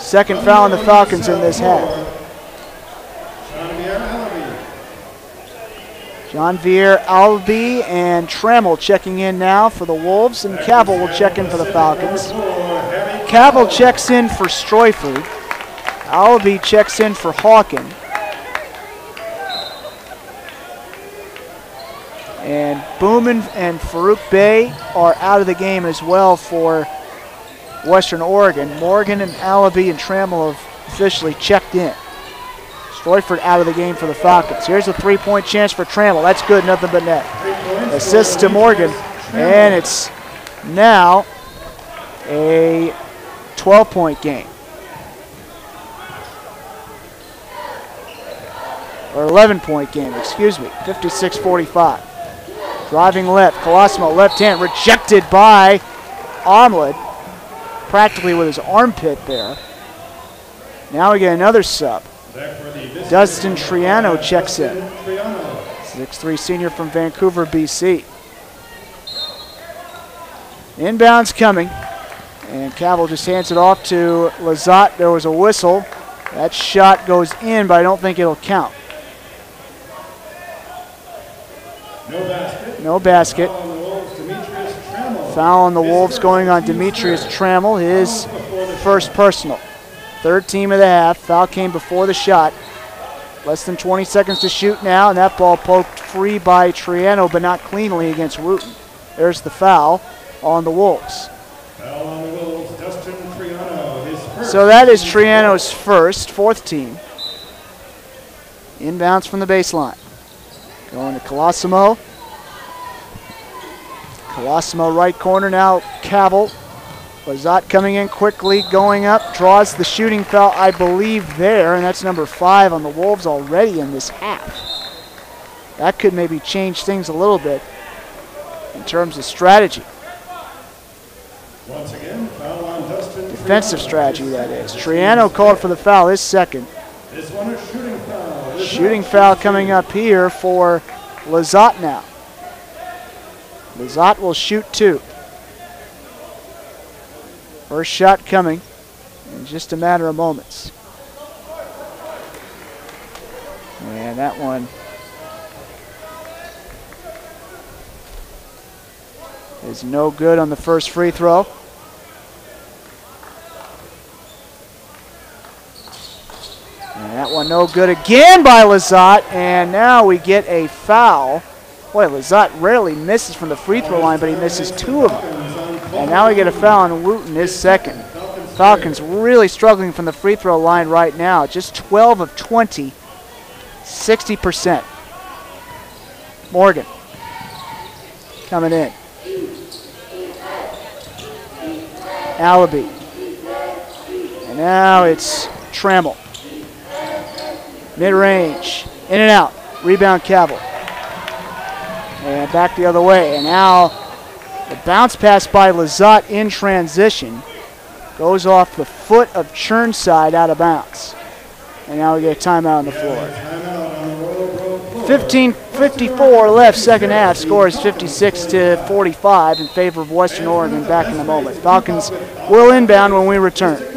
Second foul on the Falcons in this half. Jean-Pierre Albi and Trammell checking in now for the Wolves, and Cavill will check in for the Falcons. Cavill checks in for Stroyford. Albi checks in for Hawken. And Bowman and Farouk Bey are out of the game as well for Western Oregon. Morgan and Alabi and Trammell have officially checked in. Stroyford out of the game for the Falcons. Here's a 3-point chance for Trammell. That's good, nothing but net. Assist to Morgan, and it's now a 12-point game. Or 11-point game, excuse me, 56-45. Driving left, Colosimo left hand, rejected by Omlad, practically with his armpit there. Now we get another sub. Dustin Triano checks in. 6'3" senior from Vancouver, BC. Inbounds coming. And Cavill just hands it off to Lizotte. There was a whistle. That shot goes in, but I don't think it'll count. No basket. Foul on the Wolves going on Demetrius Trammell, his first personal. Third team of the half. Foul came before the shot. Less than 20 seconds to shoot now, and that ball poked free by Triano, but not cleanly against Wooten. There's the foul on the Wolves. Foul on the Wolves, Dustin Triano, his first. So that is Triano's first, fourth team. Inbounds from the baseline. Going to Colosimo. Colosimo right corner now, Cavill. Lizotte coming in quickly, going up, draws the shooting foul, I believe, there, and that's number 5 on the Wolves already in this half. That could maybe change things a little bit in terms of strategy. Once again, foul on Dustin Defensive Triano, strategy, that is. Triano called for the foul, his second. This one a shooting foul. Shooting foul coming up here for Lizotte now. Lizotte will shoot 2. First shot coming in just a matter of moments. And that one is no good on the first free throw. And that one no good again by Lizotte. And now we get a foul. Boy, Lizotte rarely misses from the free throw line, but he misses 2 of them. And now we get a foul on Wooten, his second. Falcons really struggling from the free throw line right now. Just 12 of 20, 60%. Morgan coming in. Alabi. And now it's Trammell. Mid-range, in and out. Rebound Cavill. And back the other way. And now the bounce pass by Lizotte in transition goes off the foot of Churnside out of bounds. And now we get a timeout on the floor. 15:54 left, second half. Score is 56-45 in favor of Western Oregon. Back in a moment. Falcons will inbound when we return.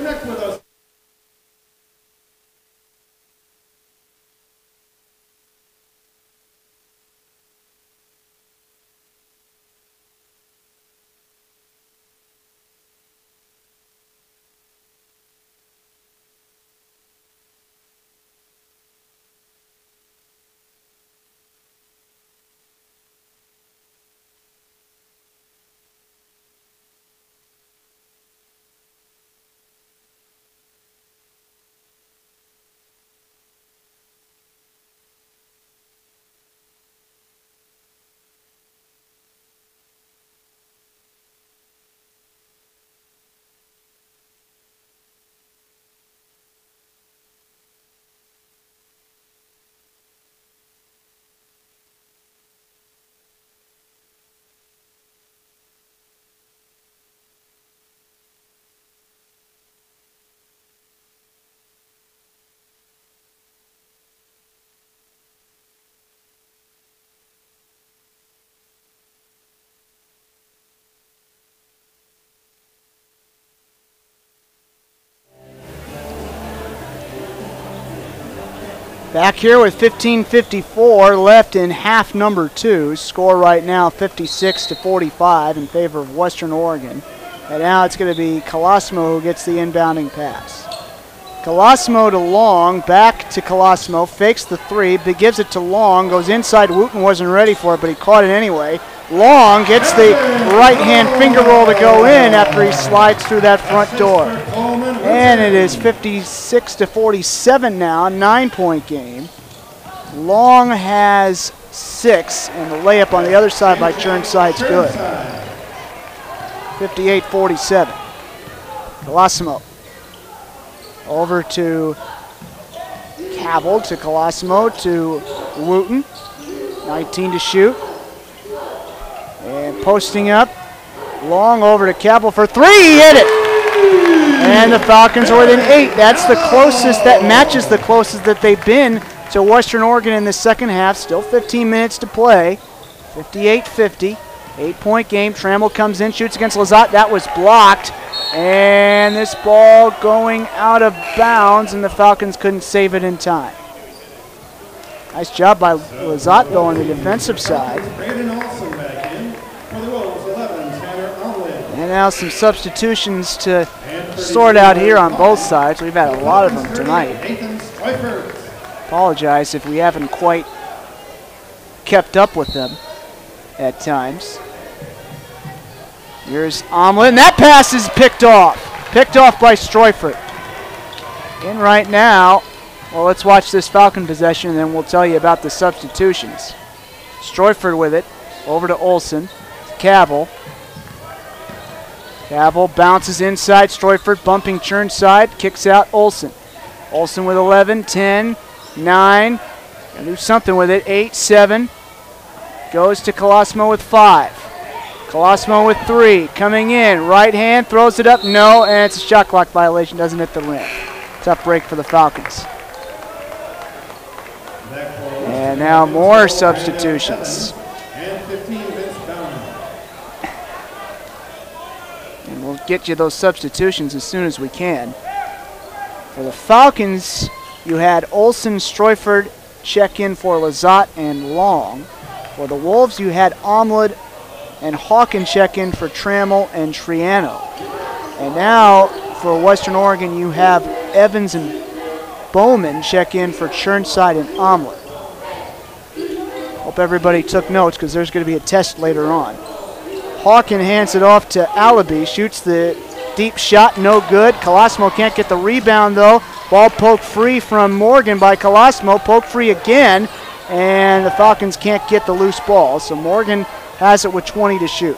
Back here with 15:54 left in half number 2. Score right now 56-45 in favor of Western Oregon. And now it's going to be Colosimo who gets the inbounding pass. Colosimo to Long, back to Colosimo, fakes the 3, but gives it to Long, goes inside. Wooten wasn't ready for it, but he caught it anyway. Long gets the right-hand finger roll to go in after he slides through that front door. And it is 56-47 now, 9-point game. Long has 6, and the layup on the other side by Churnside's good. 58-47. Colosimo over to Cavill, to Colosimo, to Wooten. 19 to shoot. And posting up. Long over to Cavill for 3. He hit it. And And the Falcons are within 8. That's the closest, that matches the closest that they've been to Western Oregon in the second half. Still 15 minutes to play. 58-50. 8-point game. Trammell comes in, shoots against Lizotte. That was blocked. And this ball going out of bounds, and the Falcons couldn't save it in time. Nice job by Lizotte, though, on the defensive side. And now some substitutions to sort out here on both sides. We've had a lot of them tonight. Apologize if we haven't quite kept up with them at times. Here's Omlin, and that pass is picked off. Picked off by Streufert. In right now. Well, let's watch this Falcon possession, and then we'll tell you about the substitutions. Streufert with it. Over to Olson. Cavill. Cavill bounces inside. Streufert bumping Churnside. Kicks out Olson. Olson with 11, 10, 9. Gonna do something with it. 8, 7. Goes to Colosimo with 5. Colosimo with 3. Coming in. Right hand. Throws it up. No. And it's a shot clock violation. Doesn't hit the rim. Tough break for the Falcons. And now more substitutions. And we'll get you those substitutions as soon as we can. For the Falcons, you had Olson, Streufert check in for Lizotte and Long. For the Wolves, you had Omlin and Hawken check in for Trammell and Triano. And now for Western Oregon, you have Evans and Bowman check in for Churnside and Omlin. Hope everybody took notes because there's going to be a test later on. Hawken hands it off to Alabi, shoots the deep shot, no good. Colosimo can't get the rebound though. Ball poked free from Morgan by Colosimo, poked free again, and the Falcons can't get the loose ball. So Morgan has it with 20 to shoot.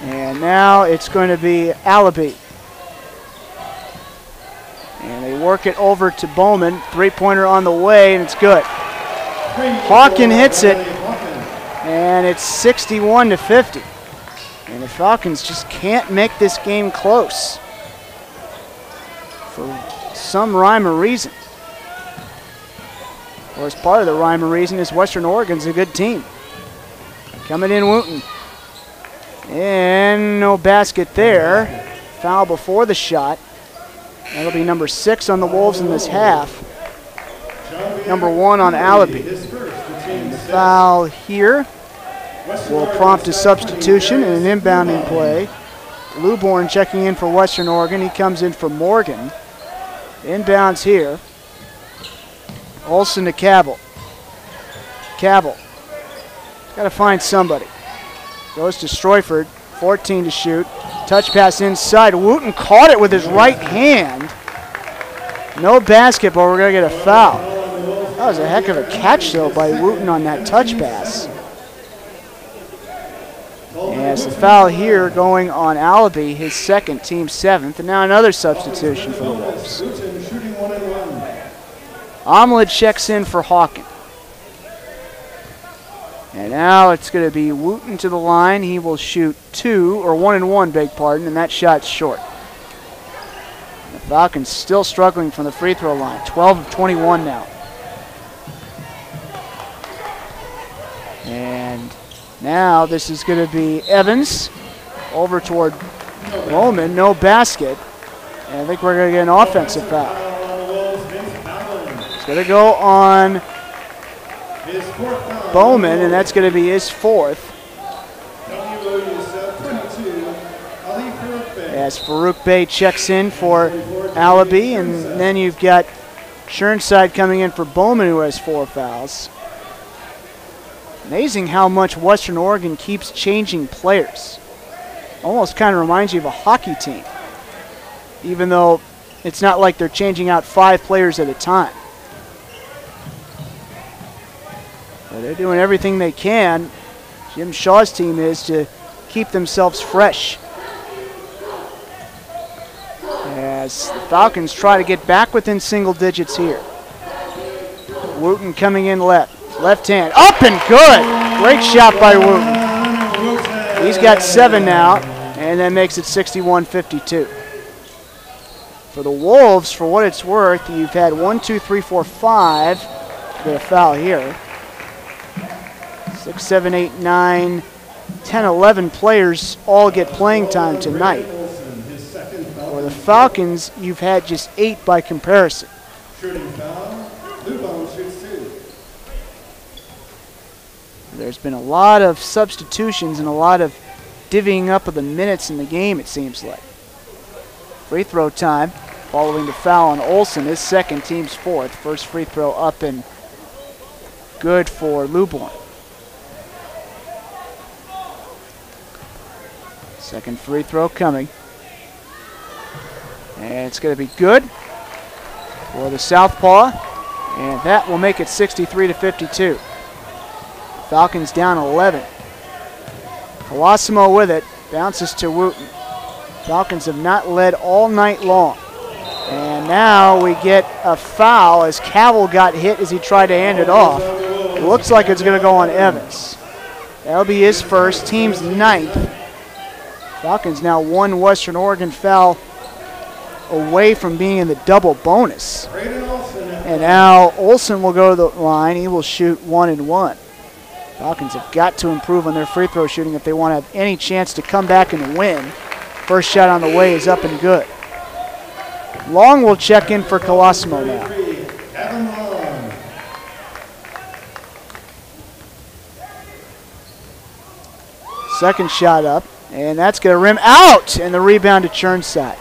And now it's going to be Alabi. And they work it over to Bowman. Three-pointer on the way, and it's good. Hawken hits it, and it's 61-50. And the Falcons just can't make this game close for some rhyme or reason. Or as part of the rhyme or reason is Western Oregon's a good team. Coming in Wooten. And no basket there. Foul before the shot. That'll be number 6 on the Wolves in this half. Number 1 on Alabi. And the foul here will prompt a substitution and an inbounding play. Luborn checking in for Western Oregon. He comes in for Morgan. Inbounds here. Olson to Cavill. Cavill. Got to find somebody. Goes to Streufert. 14 to shoot. Touch pass inside. Wooten caught it with his right hand. No basket, but we're going to get a foul. That was a heck of a catch, though, by Wooten on that touch pass. Yes, the foul here going on Alabi, his second, team 7th, and now another substitution for the Wolves. Omlin checks in for Hawken. And now it's going to be Wooten to the line. He will shoot 1 and 1, beg pardon, and that shot's short. The Falcons still struggling from the free throw line. 12 of 21 now. And now this is going to be Evans over toward Bowman. No basket. And I think we're going to get an offensive foul. It's going to go on Bowman, and that's going to be his 4th. As Farouk Bey checks in for Alabi, and then you've got Churnside coming in for Bowman, who has 4 fouls. Amazing how much Western Oregon keeps changing players. Almost kind of reminds you of a hockey team, even though it's not like they're changing out 5 players at a time. But they're doing everything they can, Jim Shaw's team is, to keep themselves fresh. As the Falcons try to get back within single digits here. Wooten coming in left. Left hand, up and good. Great shot by Wooten. He's got 7 now. and that makes it 61-52. For the Wolves, for what it's worth, you've had 1, 2, 3, 4, 5. Get a foul here. 6, 7, 8, 9, 10, 11 players all get playing time tonight. For the Falcons, you've had just 8 by comparison. Shooting foul, Lubone shoots 2. There's been a lot of substitutions and a lot of divvying up of the minutes in the game, it seems like. Free throw time following the foul on Olsen, his second, team's fourth. First free throw up and good for Lubone. Second free throw coming. And it's going to be good for the Southpaw. And that will make it 63-52. Falcons down 11. Colosimo with it. Bounces to Wooten. Falcons have not led all night long. And now we get a foul as Cavell got hit as he tried to hand it off. It looks like it's going to go on Evans. That'll be his first, team's 9th. Falcons now 1 Western Oregon foul away from being in the double bonus. And now Olsen will go to the line. He will shoot 1 and 1. Falcons have got to improve on their free throw shooting if they want to have any chance to come back and win. First shot on the way is up and good. Long will check in for Colosimo now. Second shot up, and that's going to rim out, and the rebound to Churnside.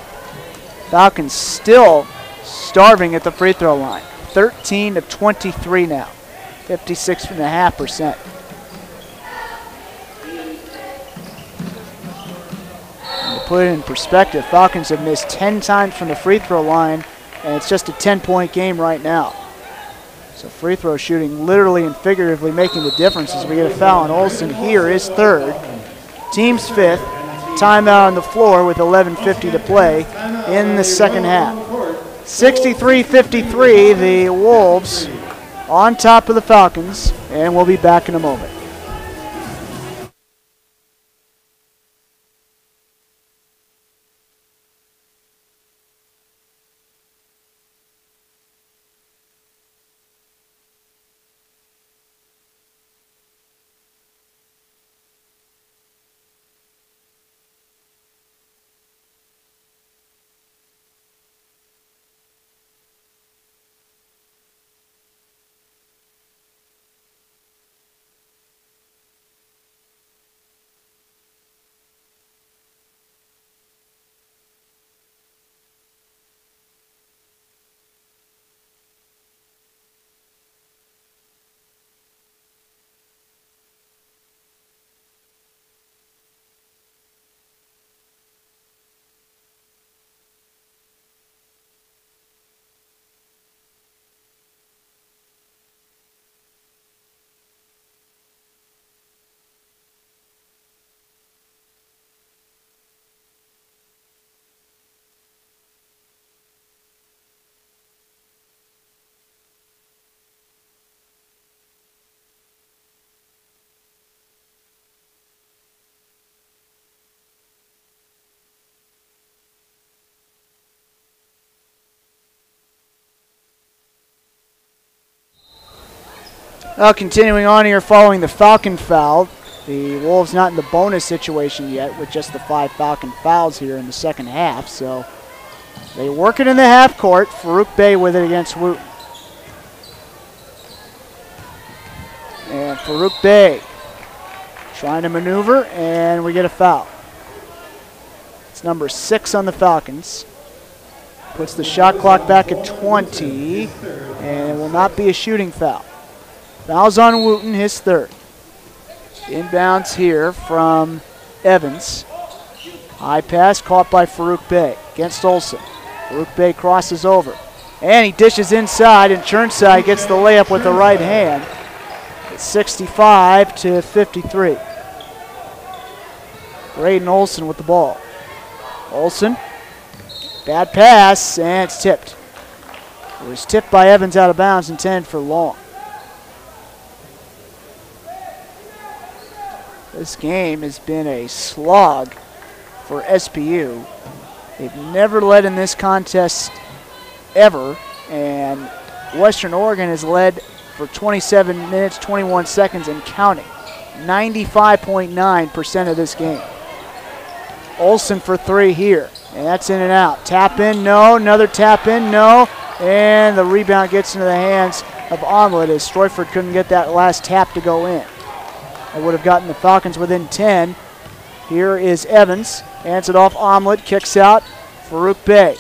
Falcons still starving at the free throw line. 13 of 23 now, 56.5%. And to put it in perspective, Falcons have missed 10 times from the free throw line, and it's just a 10-point game right now. So free throw shooting literally and figuratively making the difference as we get a foul on Olsen. Here is third. Team's 5th. Timeout on the floor with 11:50 to play in the second half. 63-53, the Wolves on top of the Falcons, and we'll be back in a moment. Continuing on here following the Falcon foul. The Wolves not in the bonus situation yet with just the 5 Falcon fouls here in the second half. So they work it in the half court. Farouk Bey with it against Wooten. And Farouk Bey trying to maneuver, and we get a foul. It's number 6 on the Falcons. Puts the shot clock back at 20, and it will not be a shooting foul. Foul's on Wooten, his 3rd. Inbounds here from Evans. High pass caught by Farouk Bey against Olsen. Farouk Bey crosses over. And he dishes inside, and Churnside gets the layup with the right hand. It's 65-53. Braden Olsen with the ball. Olsen, bad pass, and it's tipped. It was tipped by Evans out of bounds, intended for Long. This game has been a slog for SPU. They've never led in this contest ever, and Western Oregon has led for 27 minutes, 21 seconds and counting. 95.9% of this game. Olsen for three here, and that's in and out. Tap in, no. Another tap in, no. And the rebound gets into the hands of Omelet as Stroyford couldn't get that last tap to go in. It would have gotten the Falcons within 10. Here is Evans, hands it off Omelet, kicks out. Farouk Bey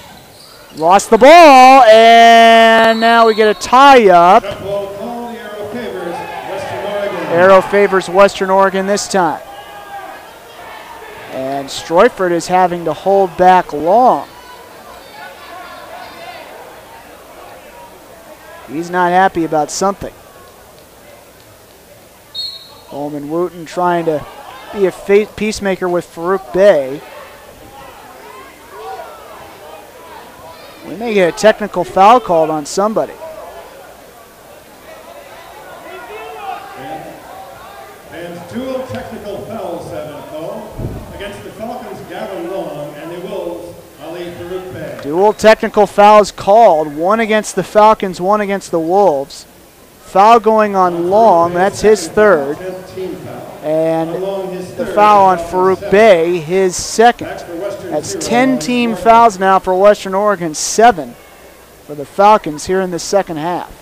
lost the ball, and now we get a tie-up. Arrow favors Western Oregon this time. And Stroyford is having to hold back long. He's not happy about something. Coleman Wooten trying to be a peacemaker with Farouk Bey. We may get a technical foul called on somebody. And dual technical fouls have been called against the Falcons, Gavin Long, and the Wolves, Ali Farouk Bey. Dual technical fouls called, one against the Falcons, one against the Wolves. Foul going on Long, that's his third. And the foul on Farouk Bey, his second. That's 10 team fouls now for Western Oregon, 7 for the Falcons here in the second half.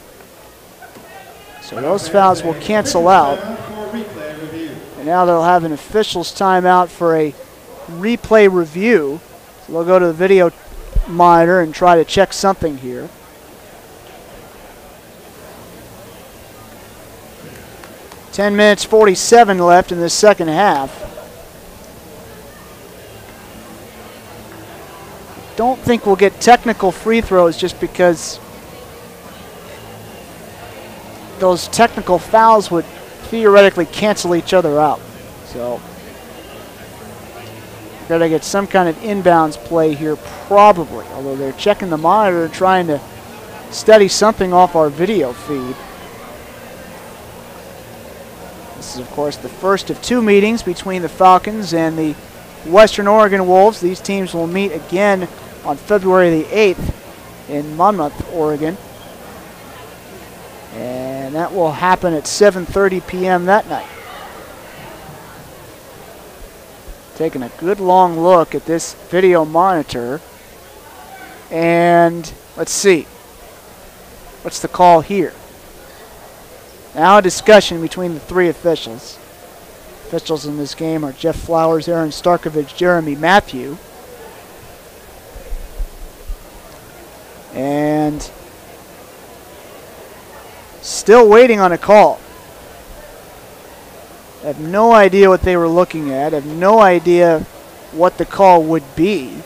So those fouls will cancel out. And now they'll have an official's timeout for a replay review. So they'll go to the video monitor and try to check something here. Ten minutes, 47 left in the second half. Don't think we'll get technical free throws just because those technical fouls would theoretically cancel each other out. So we're going to get some kind of inbounds play here probably, although they're checking the monitor and trying to study something off our video feed. This is, of course, the first of two meetings between the Falcons and the Western Oregon Wolves. These teams will meet again on February the 8th in Monmouth, Oregon. And that will happen at 7:30 p.m. that night. Taking a good long look at this video monitor. And let's see. What's the call here? Now a discussion between the three officials. Officials in this game are Jeff Flowers, Aaron Starkovich, Jeremy Matthew. And still waiting on a call. I have no idea what they were looking at. I have no idea what the call would be.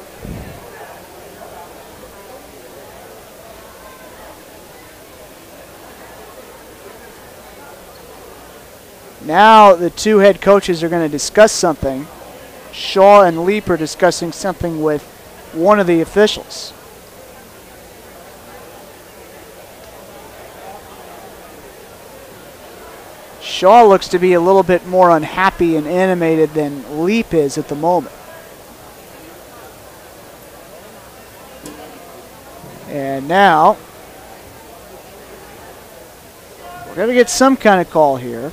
Now the two head coaches are going to discuss something. Shaw and Leap are discussing something with one of the officials. Shaw looks to be a little bit more unhappy and animated than Leap is at the moment. And now we're going to get some kind of call here.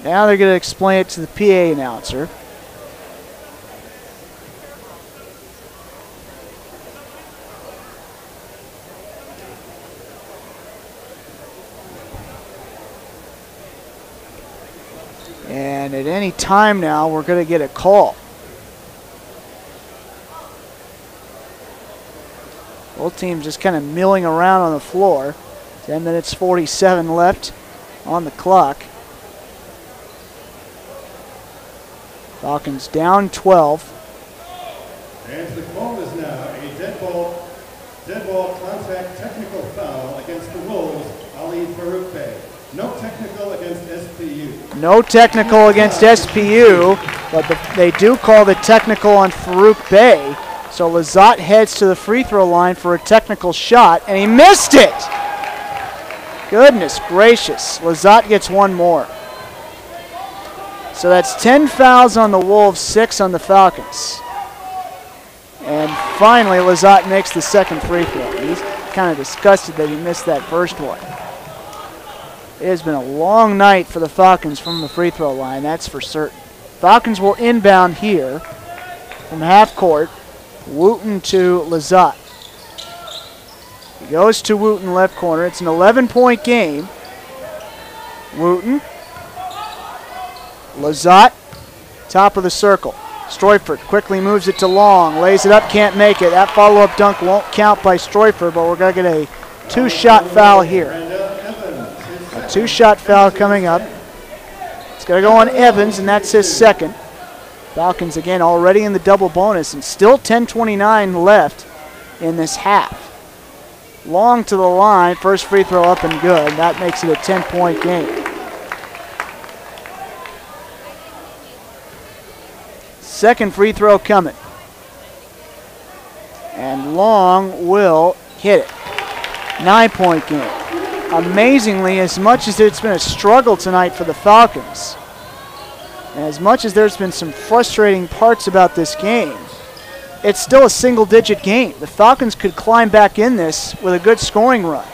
Now they're going to explain it to the PA announcer. And at any time now, we're going to get a call. Both teams just kind of milling around on the floor. 10 minutes, 47 left on the clock. Falcons down 12. And the call is now a dead ball contact technical foul against the Wolves, Ali Farouk Bey. No technical against SPU. No technical against SPU, but they do call the technical on Farouk Bey. So Lizotte heads to the free throw line for a technical shot, and he missed it! Goodness gracious. Lizotte gets one more. So that's 10 fouls on the Wolves, 6 on the Falcons. And finally, Lizotte makes the second free throw. He's kind of disgusted that he missed that first one. It has been a long night for the Falcons from the free throw line, that's for certain. Falcons will inbound here from half court. Wooten to Lizotte. He goes to Wooten left corner. It's an 11-point game. Wooten. Lizotte, top of the circle. Stroifert quickly moves it to Long. Lays it up, can't make it. That follow-up dunk won't count by Stroifert, but we're going to get a two-shot foul here. A two-shot foul coming up. It's going to go on Evans, and that's his second. Falcons again already in the double bonus, and still 10:29 left in this half. Long to the line, first free throw up and good. That makes it a 10-point game. Second free throw coming. And Long will hit it. 9-point game. Amazingly, as much as it's been a struggle tonight for the Falcons, and as much as there's been some frustrating parts about this game, it's still a single-digit game. The Falcons could climb back in this with a good scoring run,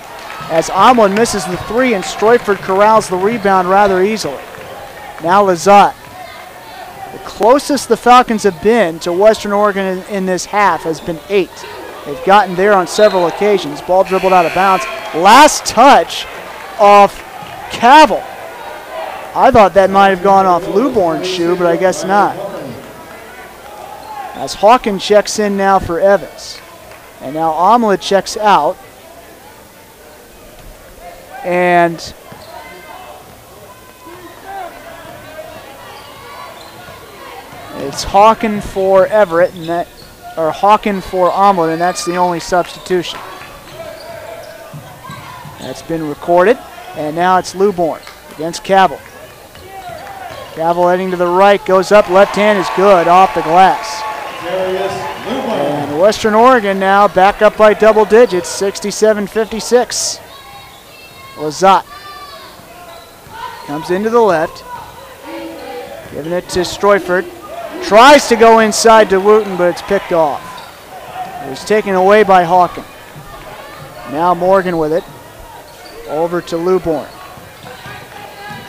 as Omlin misses the three and Stroifert corrals the rebound rather easily. Now Lizotte. The closest the Falcons have been to Western Oregon in this half has been 8. They've gotten there on several occasions. Ball dribbled out of bounds. Last touch off Cavill. I thought that might have gone off Luborn's shoe, but I guess not. As Hawkins checks in now for Evans. And now Omlin checks out. And it's Hawkins for Everett, and that, or Hawkins for Omlin, and that's the only substitution. That's been recorded, and now it's Luborn against Cavill. Cavill heading to the right, goes up, left hand is good, off the glass. And Western Oregon now back up by double digits, 67-56. Lizotte comes into the left, giving it to Stroifert. Tries to go inside to Wooten, but it's picked off. It was taken away by Hawkins. Now Morgan with it. Over to Luborn.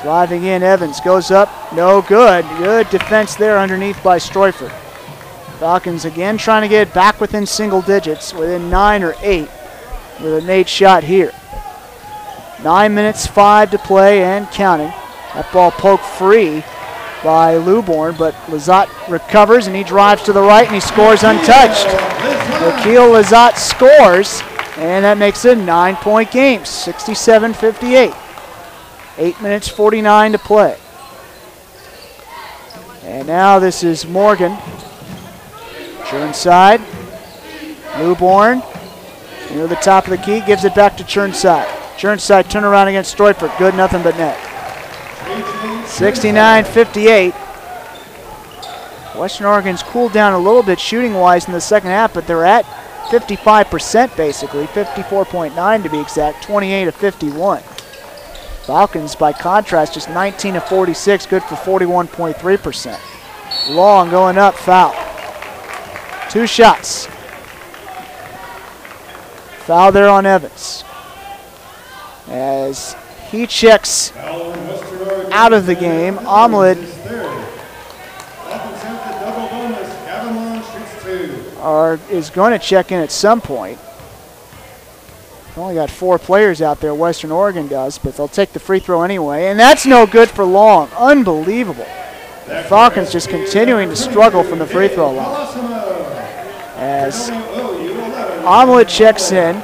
Driving in, Evans goes up, no good. Good defense there underneath by Stroifert. Falcons again trying to get back within single digits, within 9 or 8 with a Nate shot here. 9 minutes, 5 to play and counting. That ball poked free by Luborn, but Lizotte recovers and he drives to the right and he scores untouched. Akil Lizotte scores, and that makes it a 9-point game, 67-58. 8 minutes, 49 to play. And now this is Morgan. Churnside. Luborn near the top of the key, gives it back to Churnside. Churnside turnaround against Stroifert. Good, nothing but net. 69-58. Western Oregon's cooled down a little bit shooting-wise in the second half, but they're at 55% basically, 54.9 to be exact, 28-51. Falcons, by contrast, just 19-46, good for 41.3%. Long going up, foul. 2 shots. Foul there on Evans. As he checks out of the game, Omlin is going to check in at some point. They've only got 4 players out there, Western Oregon does, but they'll take the free throw anyway, and that's no good for Long. Unbelievable. The Falcons just continuing to struggle from the free throw line. As Omlin checks in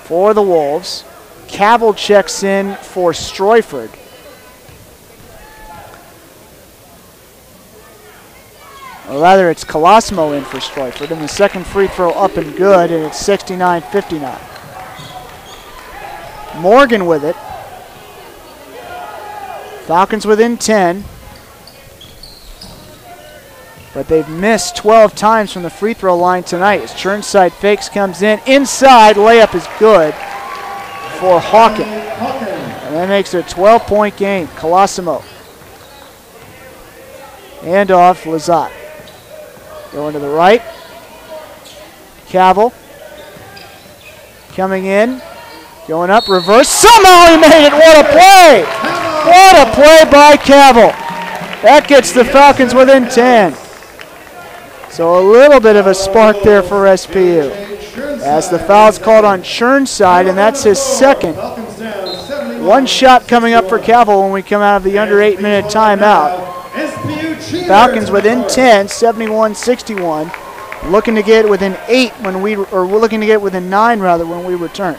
for the Wolves. Cavill checks in for Stroifert. Or rather, it's Colosimo in for Stroifert, and the second free throw up and good, and it's 69-59. Morgan with it. Falcons within 10. But they've missed 12 times from the free throw line tonight as Churnside fakes, comes in. Inside, layup is good for Hawkins. And that makes it a 12-point game. Colosimo. And off Lizotte. Going to the right. Cavill. Coming in. Going up, reverse. Somehow he made it. What a play! What a play by Cavill. That gets the Falcons within 10. So a little bit of a spark there for SPU. As the foul's called on Churnside, and that's his second. One shot coming up for Cavill when we come out of the under 8-minute timeout. Falcons within 10, 71-61. Looking to get within 8 when we, or we're looking to get within 9 rather when we return.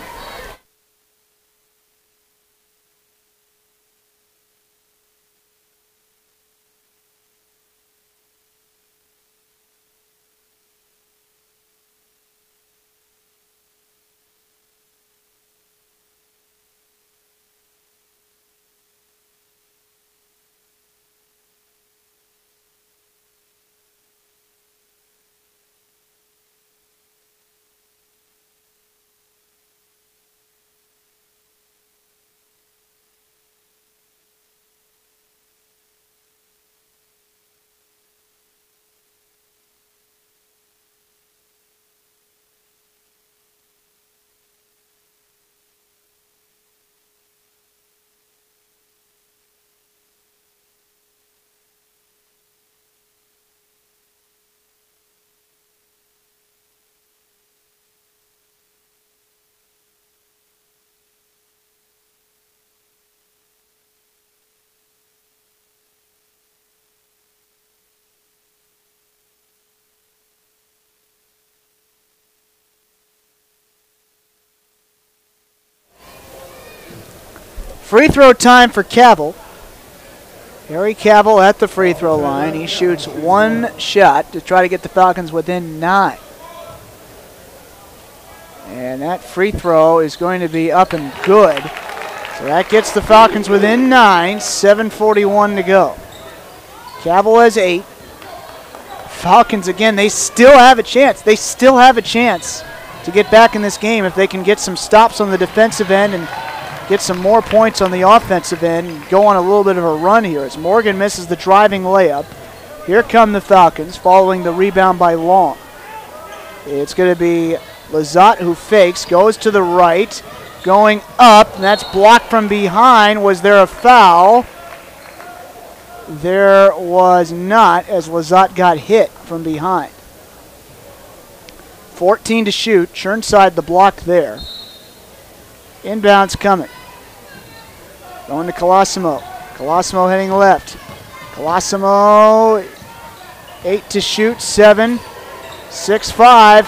Free throw time for Cavill. Harry Cavill at the free throw line. He shoots one shot to try to get the Falcons within 9. And that free throw is going to be up and good. So that gets the Falcons within 9, 7:41 to go. Cavill has 8. Falcons, again, they still have a chance. They still have a chance to get back in this game if they can get some stops on the defensive end and get some more points on the offensive end and go on a little bit of a run here as Morgan misses the driving layup. Here come the Falcons following the rebound by Long. It's going to be Lizotte who fakes, goes to the right, going up, and that's blocked from behind. Was there a foul? There was not, as Lizotte got hit from behind. 14 to shoot. Churnside the block there. Inbounds coming. Going to Colosimo. Colosimo heading left. Colosimo, 8 to shoot, 7, 6-5.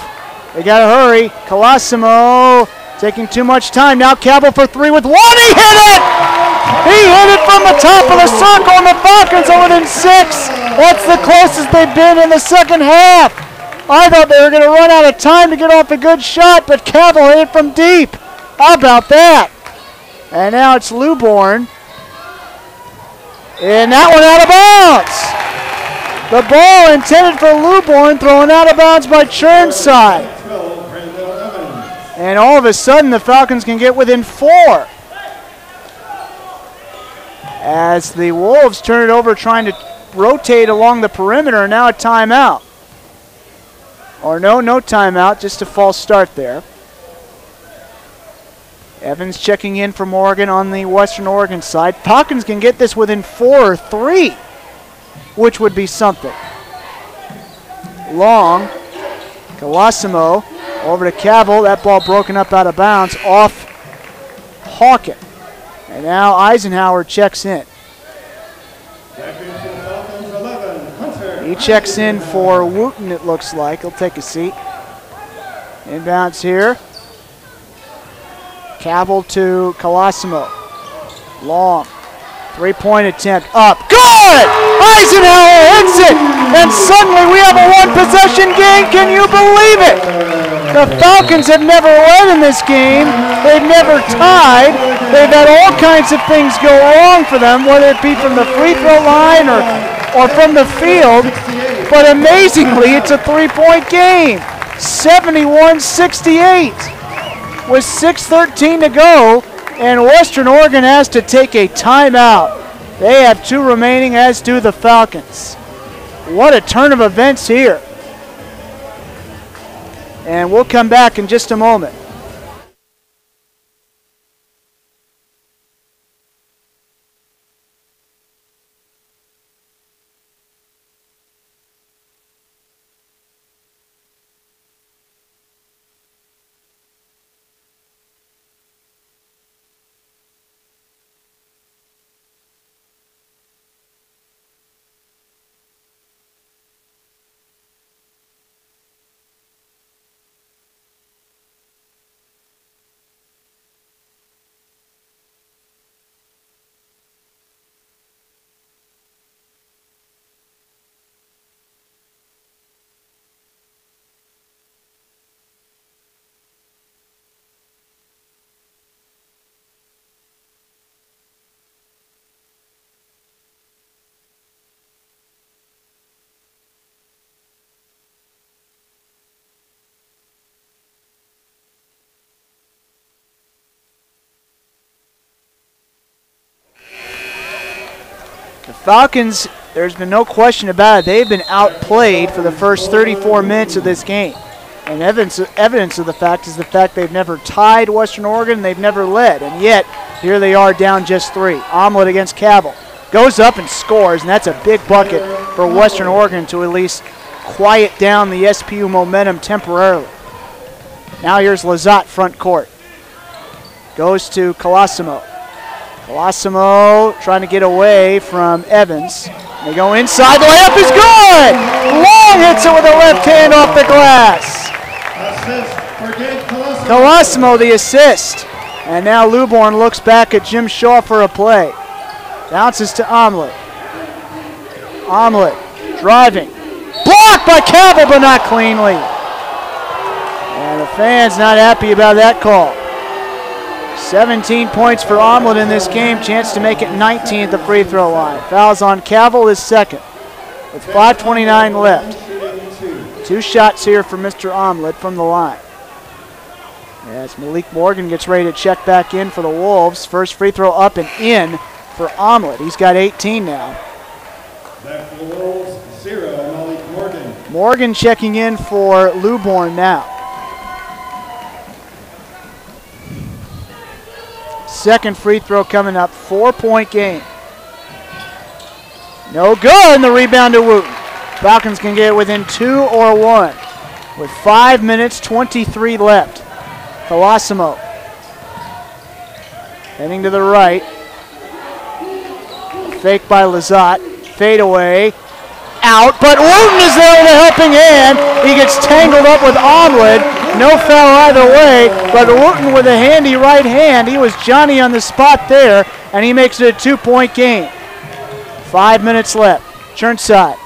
They got to hurry. Colosimo taking too much time. Now Cavill for 3 with 1. He hit it! He hit it from the top of the circle, and the Falcons are within 6. That's the closest they've been in the second half. I thought they were going to run out of time to get off a good shot, but Cavill hit it from deep. How about that? And now it's Lewborn. And that one out of bounds. The ball intended for Lewborn, thrown out of bounds by Churnside. And all of a sudden the Falcons can get within 4. As the Wolves turn it over trying to rotate along the perimeter, now a timeout. Or no timeout, just a false start there. Evans checking in for Morgan on the Western Oregon side. Falcons can get this within 4 or 3, which would be something. Long, Colosimo, over to Cavill. That ball broken up out of bounds off Hawken. And now Eisenhower checks in. He checks in for Wooten, it looks like. He'll take a seat. Inbounds here. Cavill to Colosimo. Long. 3-point attempt up. Good! Eisenhower hits it! And suddenly we have a 1-possession game. Can you believe it? The Falcons have never led in this game. They've never tied. They've had all kinds of things go wrong for them, whether it be from the free throw line or from the field. But amazingly, it's a 3-point game. 71-68. With 6:13 to go, And Western Oregon has to take a timeout. They have 2 remaining, as do the Falcons. What a turn of events here. And we'll come back in just a moment. The Falcons, there's been no question about it, they've been outplayed for the first 34 minutes of this game. And evidence of the fact is the fact they've never tied Western Oregon, they've never led, and yet here they are down just 3. Omelet against Cavill. Goes up and scores, and that's a big bucket for Western Oregon to at least quiet down the SPU momentum temporarily. Now here's Lizotte front court. Goes to Colosimo. Colosimo trying to get away from Evans. They go inside. The layup is good! Long hits it with the left hand off the glass. Colosimo the assist. And now Luborn looks back at Jim Shaw for a play. Bounces to Omelet. Omelet driving. Blocked by Cavill, but not cleanly. And the fans not happy about that call. 17 points for Omelet in this game. Chance to make it 19 at the free throw line. Fouls on Cavill is second with 5:29 left. 2 shots here for Mr. Omelet from the line. As Malik Morgan gets ready to check back in for the Wolves. First free throw up and in for Omelet. He's got 18 now. Back for the Wolves, 0, Malik Morgan. Morgan checking in for Luborn now. Second free throw coming up, 4-point game. No good, and the rebound to Wooten. Falcons can get it within 2 or 1 with 5 minutes, 23 left. Colosimo heading to the right. Fake by Lizotte, fade away, out, but Wooten is there with a helping hand. He gets tangled up with Omelet. No foul either way, but Wooten with a handy right hand. He was Johnny on the spot there, and he makes it a 2-point game. 5 minutes left. Churnside.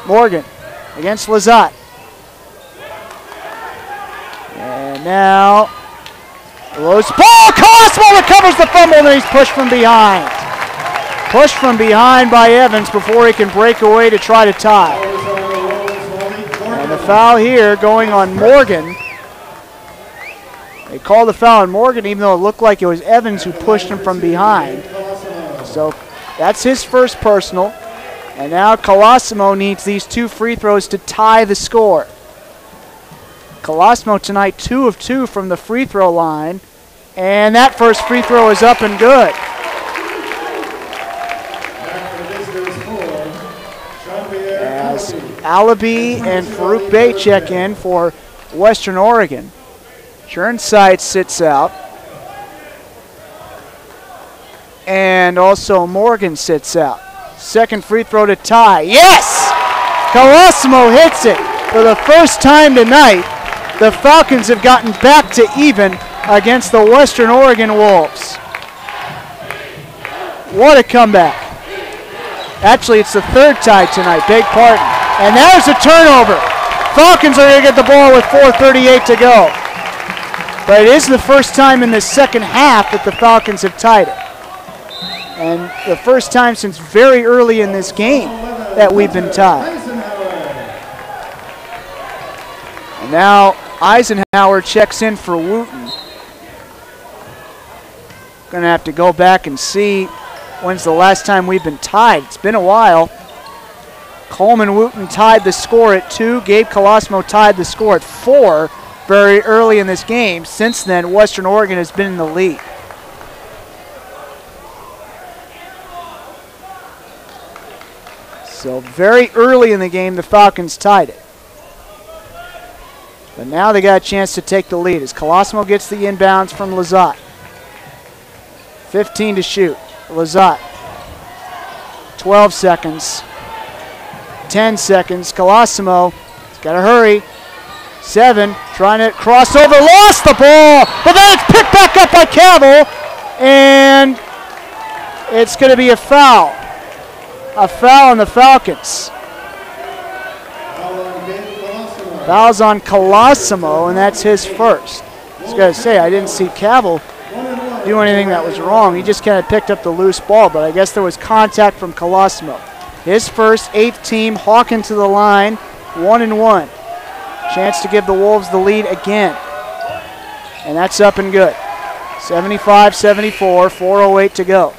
Morgan against Lizotte. And now, loose ball. Colosimo recovers the fumble, and he's pushed from behind. Pushed from behind by Evans before he can break away to try to tie. And the foul here going on Morgan. They called the foul on Morgan even though it looked like it was Evans who pushed him from behind. So that's his first personal. And now Colosimo needs these 2 free throws to tie the score. Colosimo tonight 2 of 2 from the free throw line. And that first free throw is up and good. As Alabi and Farouk Bey check in for Western Oregon. Churnside sits out. And also Morgan sits out. Second free throw to tie. Yes! Colosimo hits it. For the first time tonight, the Falcons have gotten back to even against the Western Oregon Wolves. What a comeback. Actually, it's the 3rd tie tonight, beg pardon. And there's a turnover. Falcons are going to get the ball with 4:38 to go. But it is the first time in the second half that the Falcons have tied it. And the first time since very early in this game that we've been tied. And now Eisenhower checks in for Wooten. Going to have to go back and see when's the last time we've been tied. It's been a while. Coleman Wooten tied the score at 2. Gabe Colosimo tied the score at 4 very early in this game. Since then, Western Oregon has been in the lead. So very early in the game, the Falcons tied it. But now they got a chance to take the lead as Colosimo gets the inbounds from Lizotte. 15 to shoot. Lizotte. 12 seconds. 10 seconds. Colosimo. He's got to hurry. 7. Trying to cross over. Lost the ball. But then it's picked back up by Cavill. And it's going to be a foul. A foul on the Falcons. Foul's on Colosimo, and that's his first. I was going to say, I didn't see Cavill do anything that was wrong. He just kind of picked up the loose ball, but I guess there was contact from Colosimo. His first, 8th team. Hawken to the line, 1-1. Chance to give the Wolves the lead again. And that's up and good. 75-74, 4:08 to go.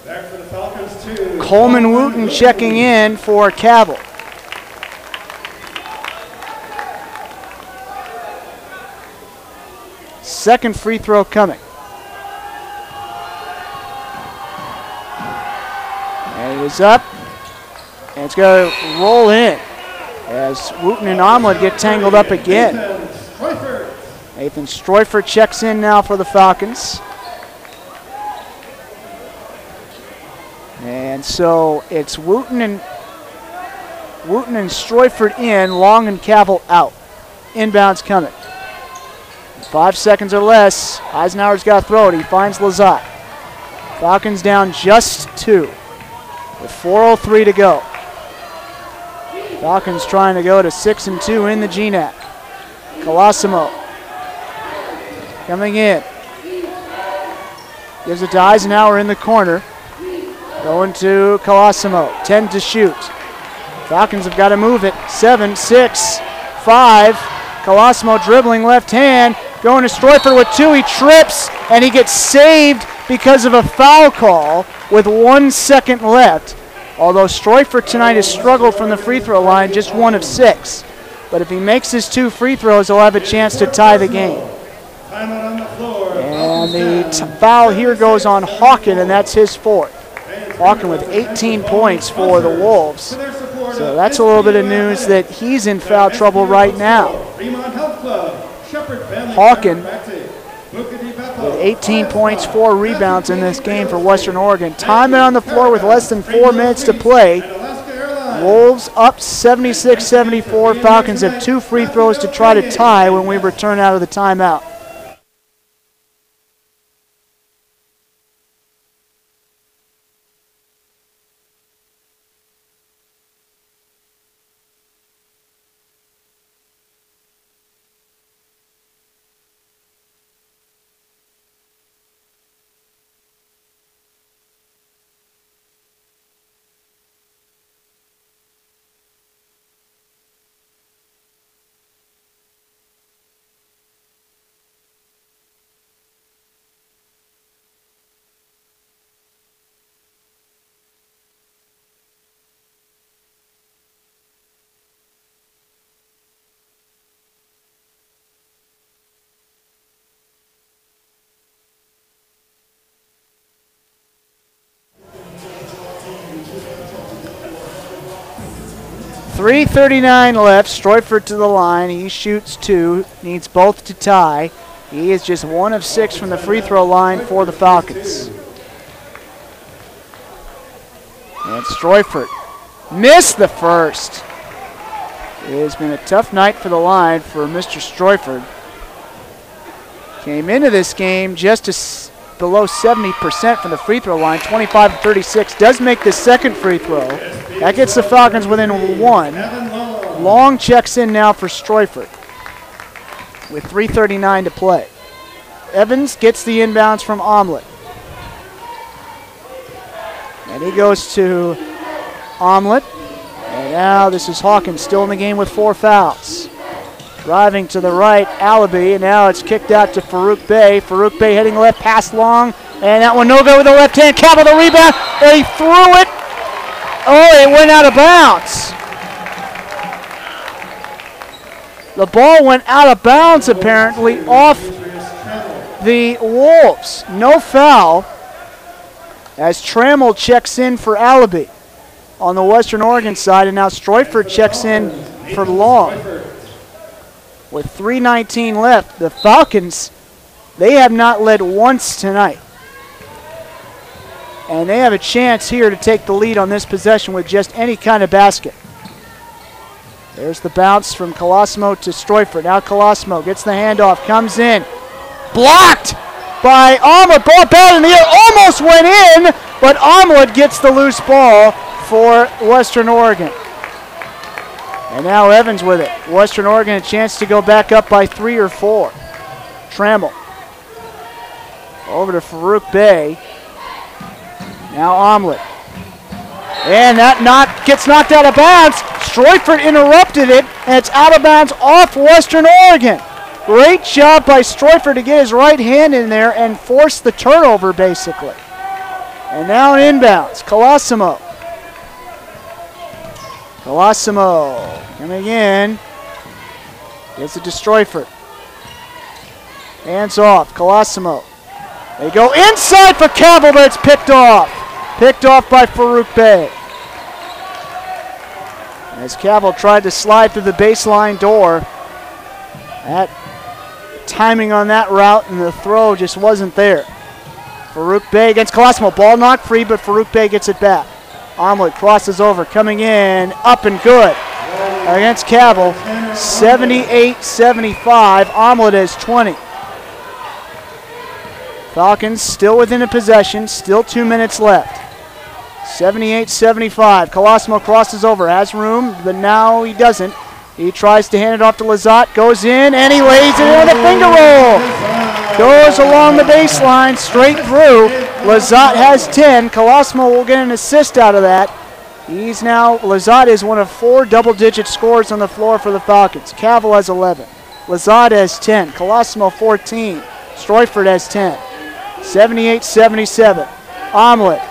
Back for the Falcons, 2. Coleman Wooten checking in for Cavill. Second free throw coming. And it is up. And it's going to roll in as Wooten and Omelet get tangled up again. Nathan Stroifert checks in now for the Falcons. And so it's Wooten and Stroifert in, Long and Cavill out. Inbounds coming. 5 seconds or less. Eisenhower's got to throw it. He finds Lizotte. Falcons down just 2 with 4:03 to go. Falcons trying to go to 6-2 in the GNAC. Colosimo coming in. Gives it to Eisenhower in the corner. Going to Colosimo. 10 to shoot. Falcons have got to move it. 7, 6, 5. Colosimo dribbling left hand. Going to Stroifert with 2. He trips and he gets saved because of a foul call with 1 second left. Although Stroifert tonight has struggled from the free throw line, just 1 of 6. But if he makes his 2 free throws, he'll have a chance to tie the game. And the foul here goes on Hawken, and that's his 4th. Hawken with 18 points for the Wolves. So that's a little bit of news that he's in foul trouble right now. Hawken with 18 points, 4 rebounds in this game for Western Oregon. Time on the floor with less than 4 minutes to play. Wolves up 76-74. Falcons have 2 free throws to try to tie when we return out of the timeout. .339 left. Stroifert to the line. He shoots 2. Needs both to tie. He is just 1 of 6 from the free throw line for the Falcons. And Stroifert missed the first. It has been a tough night for the line for Mr. Stroifert. Came into this game just below 70% from the free throw line, 25 of 36. Does make the second free throw. That gets the Falcons within 1. Long checks in now for Stroifert with 3:39 to play. Evans gets the inbounds from Omelet. And he goes to Omelet. And now this is Hawkins still in the game with 4 fouls. Driving to the right, Alibi, and now it's kicked out to Farouk Bey. Farouk Bey heading left, pass long, and that one no good with the left hand. Cavill the rebound, and he threw it. Oh, it went out of bounds. The ball went out of bounds apparently off the Wolves. No foul as Trammell checks in for Alibi on the Western Oregon side, and now Stroifert checks in for Long. With 3:19 left, the Falcons, they have not led once tonight. And they have a chance here to take the lead on this possession with just any kind of basket. There's the bounce from Colosimo to Stroifert. Now Colosimo gets the handoff, comes in. Blocked by Omelet. Ball bad in the air, almost went in, but Omelet gets the loose ball for Western Oregon. And now Evans with it. Western Oregon a chance to go back up by 3 or 4. Trammell. Over to Farouk Bey. Now Omelet. And that gets knocked out of bounds. Stroifert interrupted it, and it's out of bounds off Western Oregon. Great job by Stroifert to get his right hand in there and force the turnover, basically. And now an inbounds. Colosimo. Colosimo coming in. Gets it to Stroifert. Hands off. Colosimo. They go inside for Cavill, but it's picked off. Picked off by Farouk Bey. As Cavill tried to slide through the baseline door, that timing on that route and the throw just wasn't there. Farouk Bey against Colosimo. Ball knocked free, but Farouk Bey gets it back. Omelet crosses over, coming in, up and good against Cavill. 78-75. Omelet has 20. Falcons still within a possession, still 2 minutes left. 78-75. Colosimo crosses over, has room, but now he doesn't. He tries to hand it off to Lizotte, goes in, and he lays it in with a finger roll. Goes along the baseline, straight through. Lizotte has 10. Colosimo will get an assist out of that. Lizotte is one of 4 double-digit scorers on the floor for the Falcons. Cavill has 11. Lizotte has 10. Colosimo 14. Stroifert has 10. 78-77. Omelet.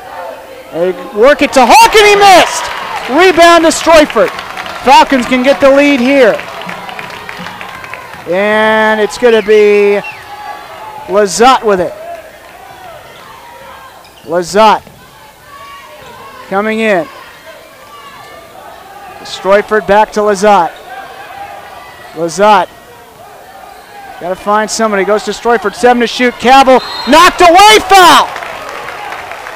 They work it to Hawk, and he missed! Rebound to Stroifert. Falcons can get the lead here. And it's going to be Lizotte with it. Lizotte coming in. Stroifert back to Lizotte. Lizotte. Got to find somebody. Goes to Stroifert. 7 to shoot. Cavill knocked away. Foul!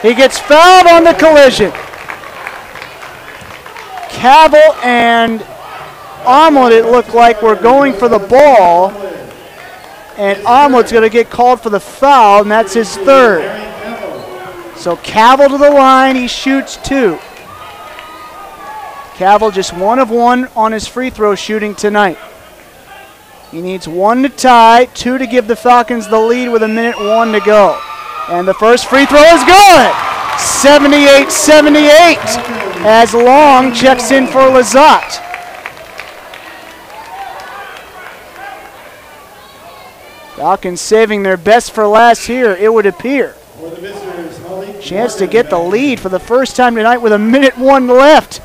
He gets fouled on the collision. Cavill and Omelet, it looked like, were going for the ball. And Omelet's going to get called for the foul, and that's his 3rd. So Cavill to the line. He shoots 2. Cavill just 1 of 1 on his free throw shooting tonight. He needs 1 to tie, 2 to give the Falcons the lead with 1:01 to go. And the first free throw is good. 78-78 as Long checks in for Lizotte. Falcons saving their best for last here, it would appear. Chance to get the lead for the first time tonight with 1:01 left.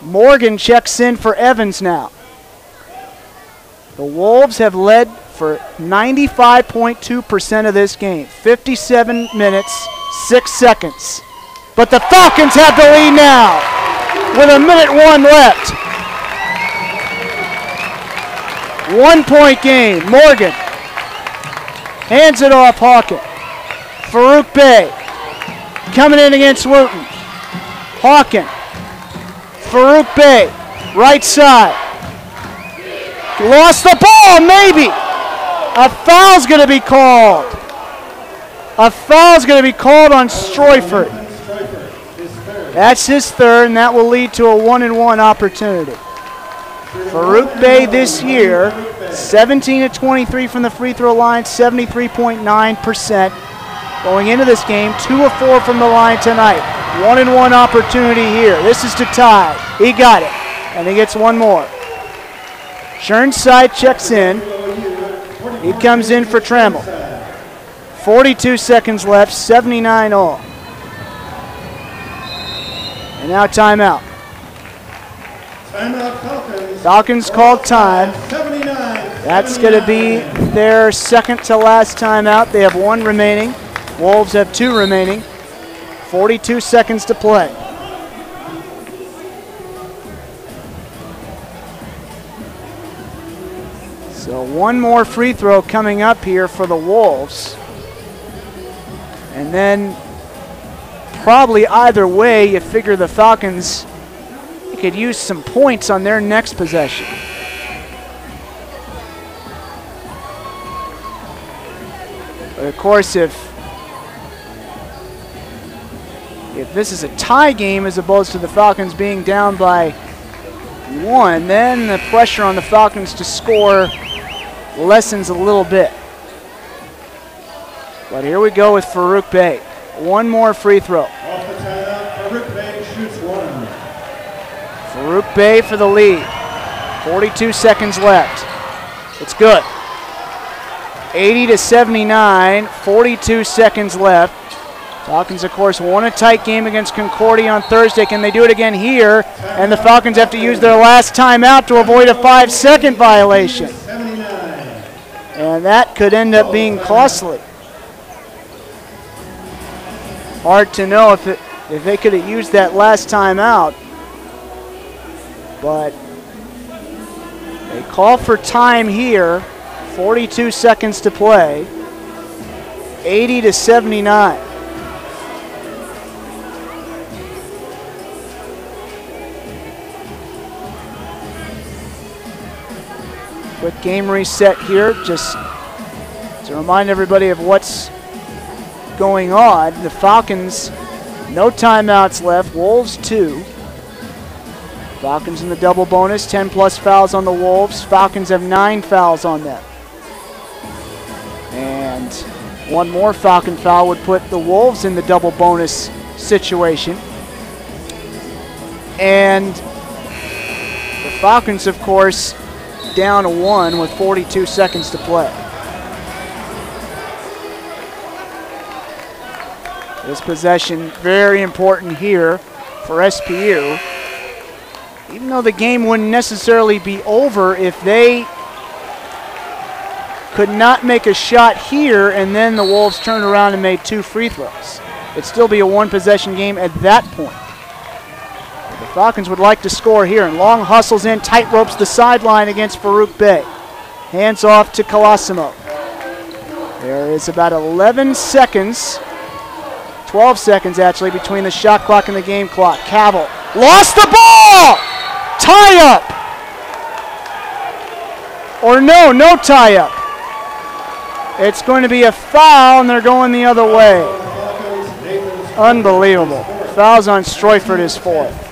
Morgan checks in for Evans now. The Wolves have led for 95.2% of this game. 57 minutes, 6 seconds. But the Falcons have the lead now with 1:01 left. 1-point game. Morgan hands it off Hawken. Farouk Bey coming in against Wooten. Hawken. Farouk Bey, right side. Lost the ball, maybe. A foul's going to be called. A foul's going to be called on Stroifert. That's his 3rd, and that will lead to a 1-and-1 opportunity. Farouk Bey this year, 17 of 23 from the free throw line, 73.9%. Going into this game, 2 of 4 from the line tonight. 1-and-1 opportunity here. This is to tie. He got it, and he gets 1 more. Churnside checks in. He comes in for Trammell. 42 seconds left, 79 all. And now timeout. Timeout Falcons. Falcons called time. 79. That's going to be their second to last timeout. They have 1 remaining. Wolves have 2 remaining. 42 seconds to play. So 1 more free throw coming up here for the Wolves. And then probably either way, you figure the Falcons could use some points on their next possession. But of course, if this is a tie game as opposed to the Falcons being down by 1, then the pressure on the Falcons to score lessens a little bit. But here we go with Farouk Bey. 1 more free throw. Off the timeout, Farouk Bey shoots 1. Farouk Bey for the lead. 42 seconds left. It's good. 80-79, 42 seconds left. Falcons, of course, won a tight game against Concordia on Thursday. Can they do it again here? And the Falcons have to use their last timeout to avoid a 5-second violation. And that could end up being costly. Hard to know if they could have used that last timeout. But they call for time here. 42 seconds to play. 80-79. Quick game reset here, just to remind everybody of what's going on. The Falcons, no timeouts left. Wolves 2. Falcons in the double bonus, 10 plus fouls on the Wolves. Falcons have 9 fouls on them. And 1 more Falcon foul would put the Wolves in the double bonus situation. And the Falcons, of course, down 1 with 42 seconds to play. This possession very important here for SPU. Even though the game wouldn't necessarily be over if they could not make a shot here and then the Wolves turned around and made 2 free throws. It'd still be a 1-possession game at that point. The Falcons would like to score here, and Long hustles in, tight ropes the sideline against Farouk Bey. Hands off to Colosimo. There is about 11 seconds, 12 seconds actually, between the shot clock and the game clock. Cavill lost the ball! Tie up! Or no tie up. It's going to be a foul, and they're going the other way. Unbelievable. Fouls on Stroifert is 4th.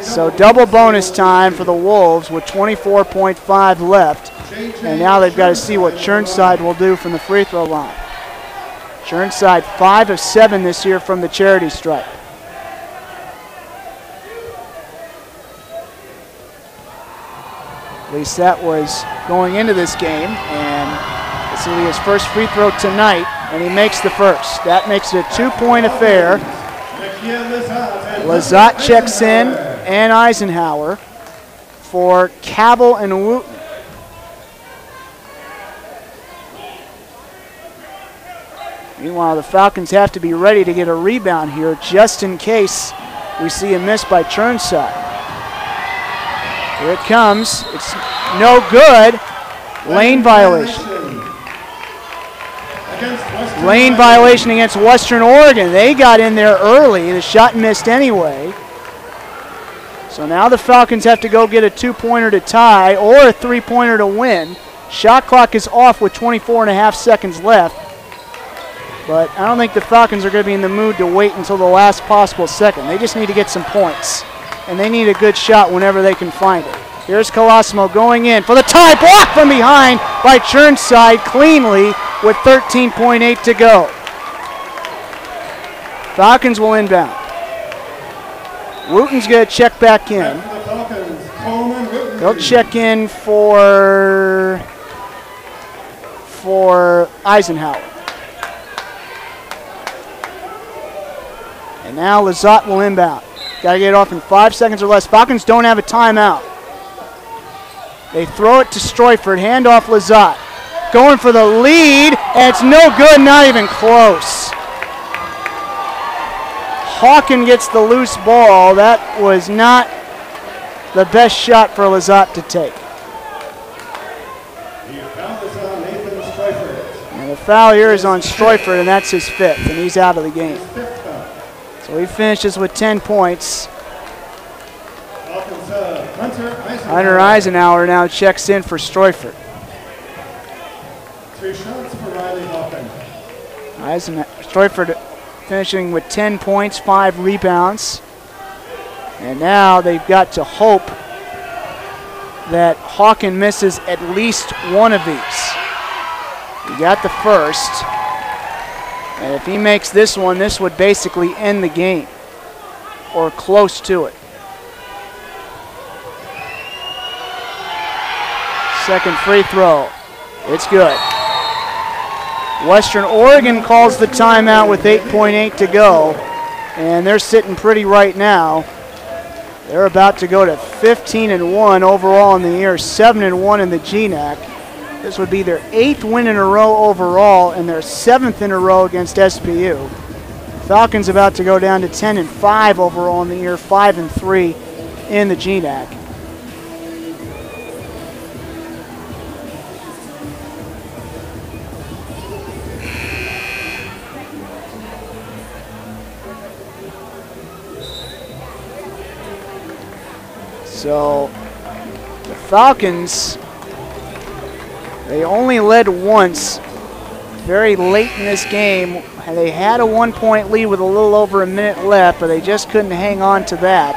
So double bonus time for the Wolves with 24.5 left. And now they've got to see what Churnside will do from the free throw line. Churnside 5 of 7 this year from the charity stripe. At least that was going into this game. And this will be his first free throw tonight. And he makes the first. That makes it a 2-point affair. Lazat checks in, and Eisenhower for Cavill and Wooten. Meanwhile, the Falcons have to be ready to get a rebound here just in case we see a miss by Churnside. Here it comes. It's no good. Lane violation. Lane violation against Western Oregon. They got in there early. The shot missed anyway. So now the Falcons have to go get a 2-pointer to tie or a 3-pointer to win. Shot clock is off with 24.5 seconds left. But I don't think the Falcons are going to be in the mood to wait until the last possible second. They just need to get some points. And they need a good shot whenever they can find it. Here's Colosimo going in for the tie. Blocked from behind by Churnside cleanly with 13.8 to go. Falcons will inbound. Wooten's going to check back in. They'll check in for Eisenhower. And now Lizotte will inbound. Got to get it off in 5 seconds or less. Falcons don't have a timeout. They throw it to Stroifert, hand off Lizotte. Going for the lead, and it's no good, not even close. Hawken gets the loose ball. That was not the best shot for Lizotte to take. And the foul here is on Stroifert, and that's his 5th, and he's out of the game. So he finishes with 10 points. Hunter Eisenhower now checks in for Stroifert. 3 shots for Riley Hawken. Stroifert finishing with 10 points, 5 rebounds. And now they've got to hope that Hawken misses at least one of these. He got the first. And if he makes this one, this would basically end the game, or close to it. Second free throw. It's good. Western Oregon calls the timeout with 8.8 to go, and they're sitting pretty right now. They're about to go to 15-1 overall in the year, 7-1 in the GNAC. This would be their 8th win in a row overall and their 7th in a row against SPU. Falcons about to go down to 10-5 overall in the year, 5-3 in the GNAC. So the Falcons, they only led once very late in this game. They had a 1-point lead with a little over a minute left, but they just couldn't hang on to that.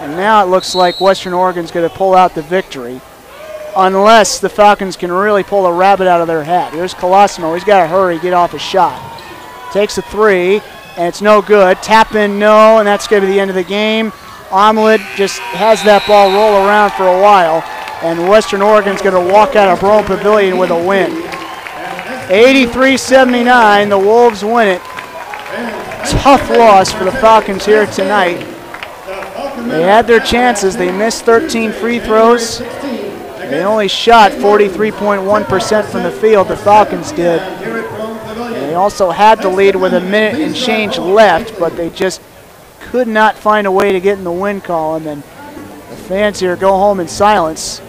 And now it looks like Western Oregon's going to pull out the victory, unless the Falcons can really pull a rabbit out of their hat. Here's Colosimo. He's got to hurry, get off a shot. Takes a 3, and it's no good. Tap in, no, and that's going to be the end of the game. Omelette just has that ball roll around for a while, and Western Oregon's going to walk out of Broome Pavilion with a win. 83-79, the Wolves win it. Tough loss for the Falcons here tonight. They had their chances. They missed 13 free throws. They only shot 43.1% from the field, the Falcons did. And they also had the lead with a minute and change left, but they just could not find a way to get in the win column, and the fans here go home in silence.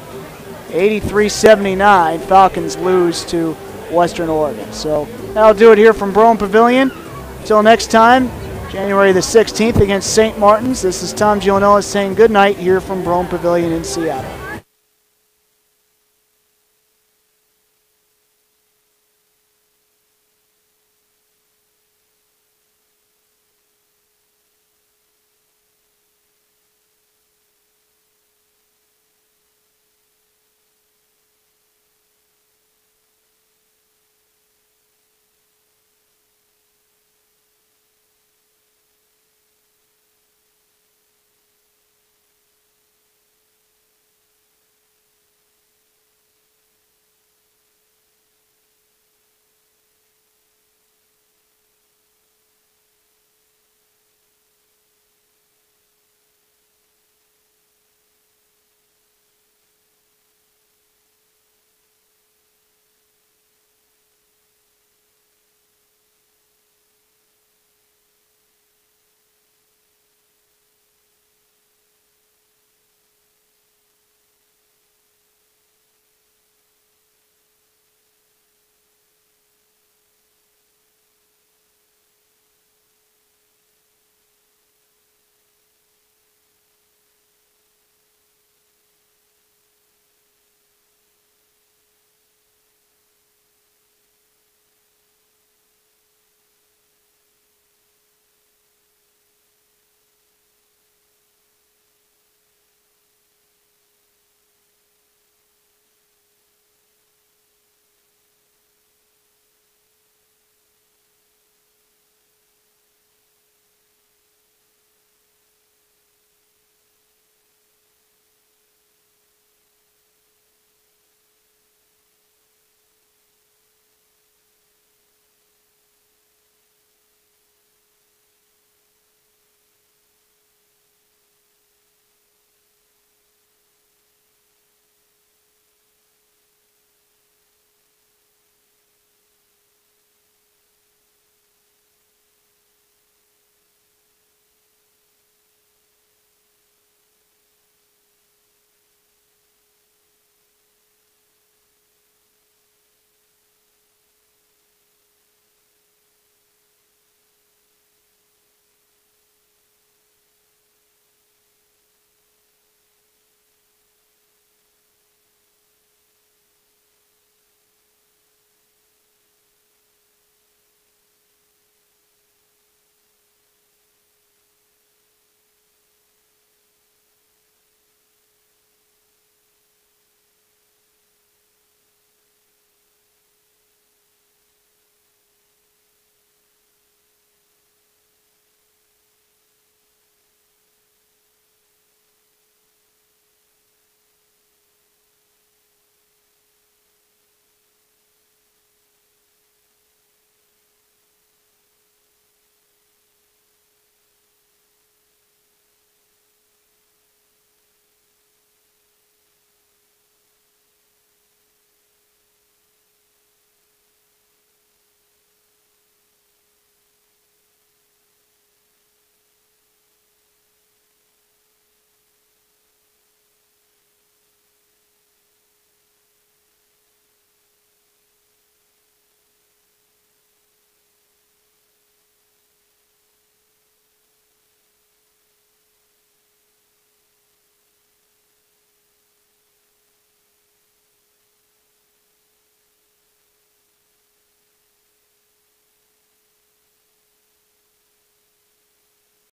83-79, Falcons lose to Western Oregon. So that'll do it here from Broome Pavilion. Until next time, January the 16th against St. Martin's, this is Tom Gianola saying good night here from Broome Pavilion in Seattle.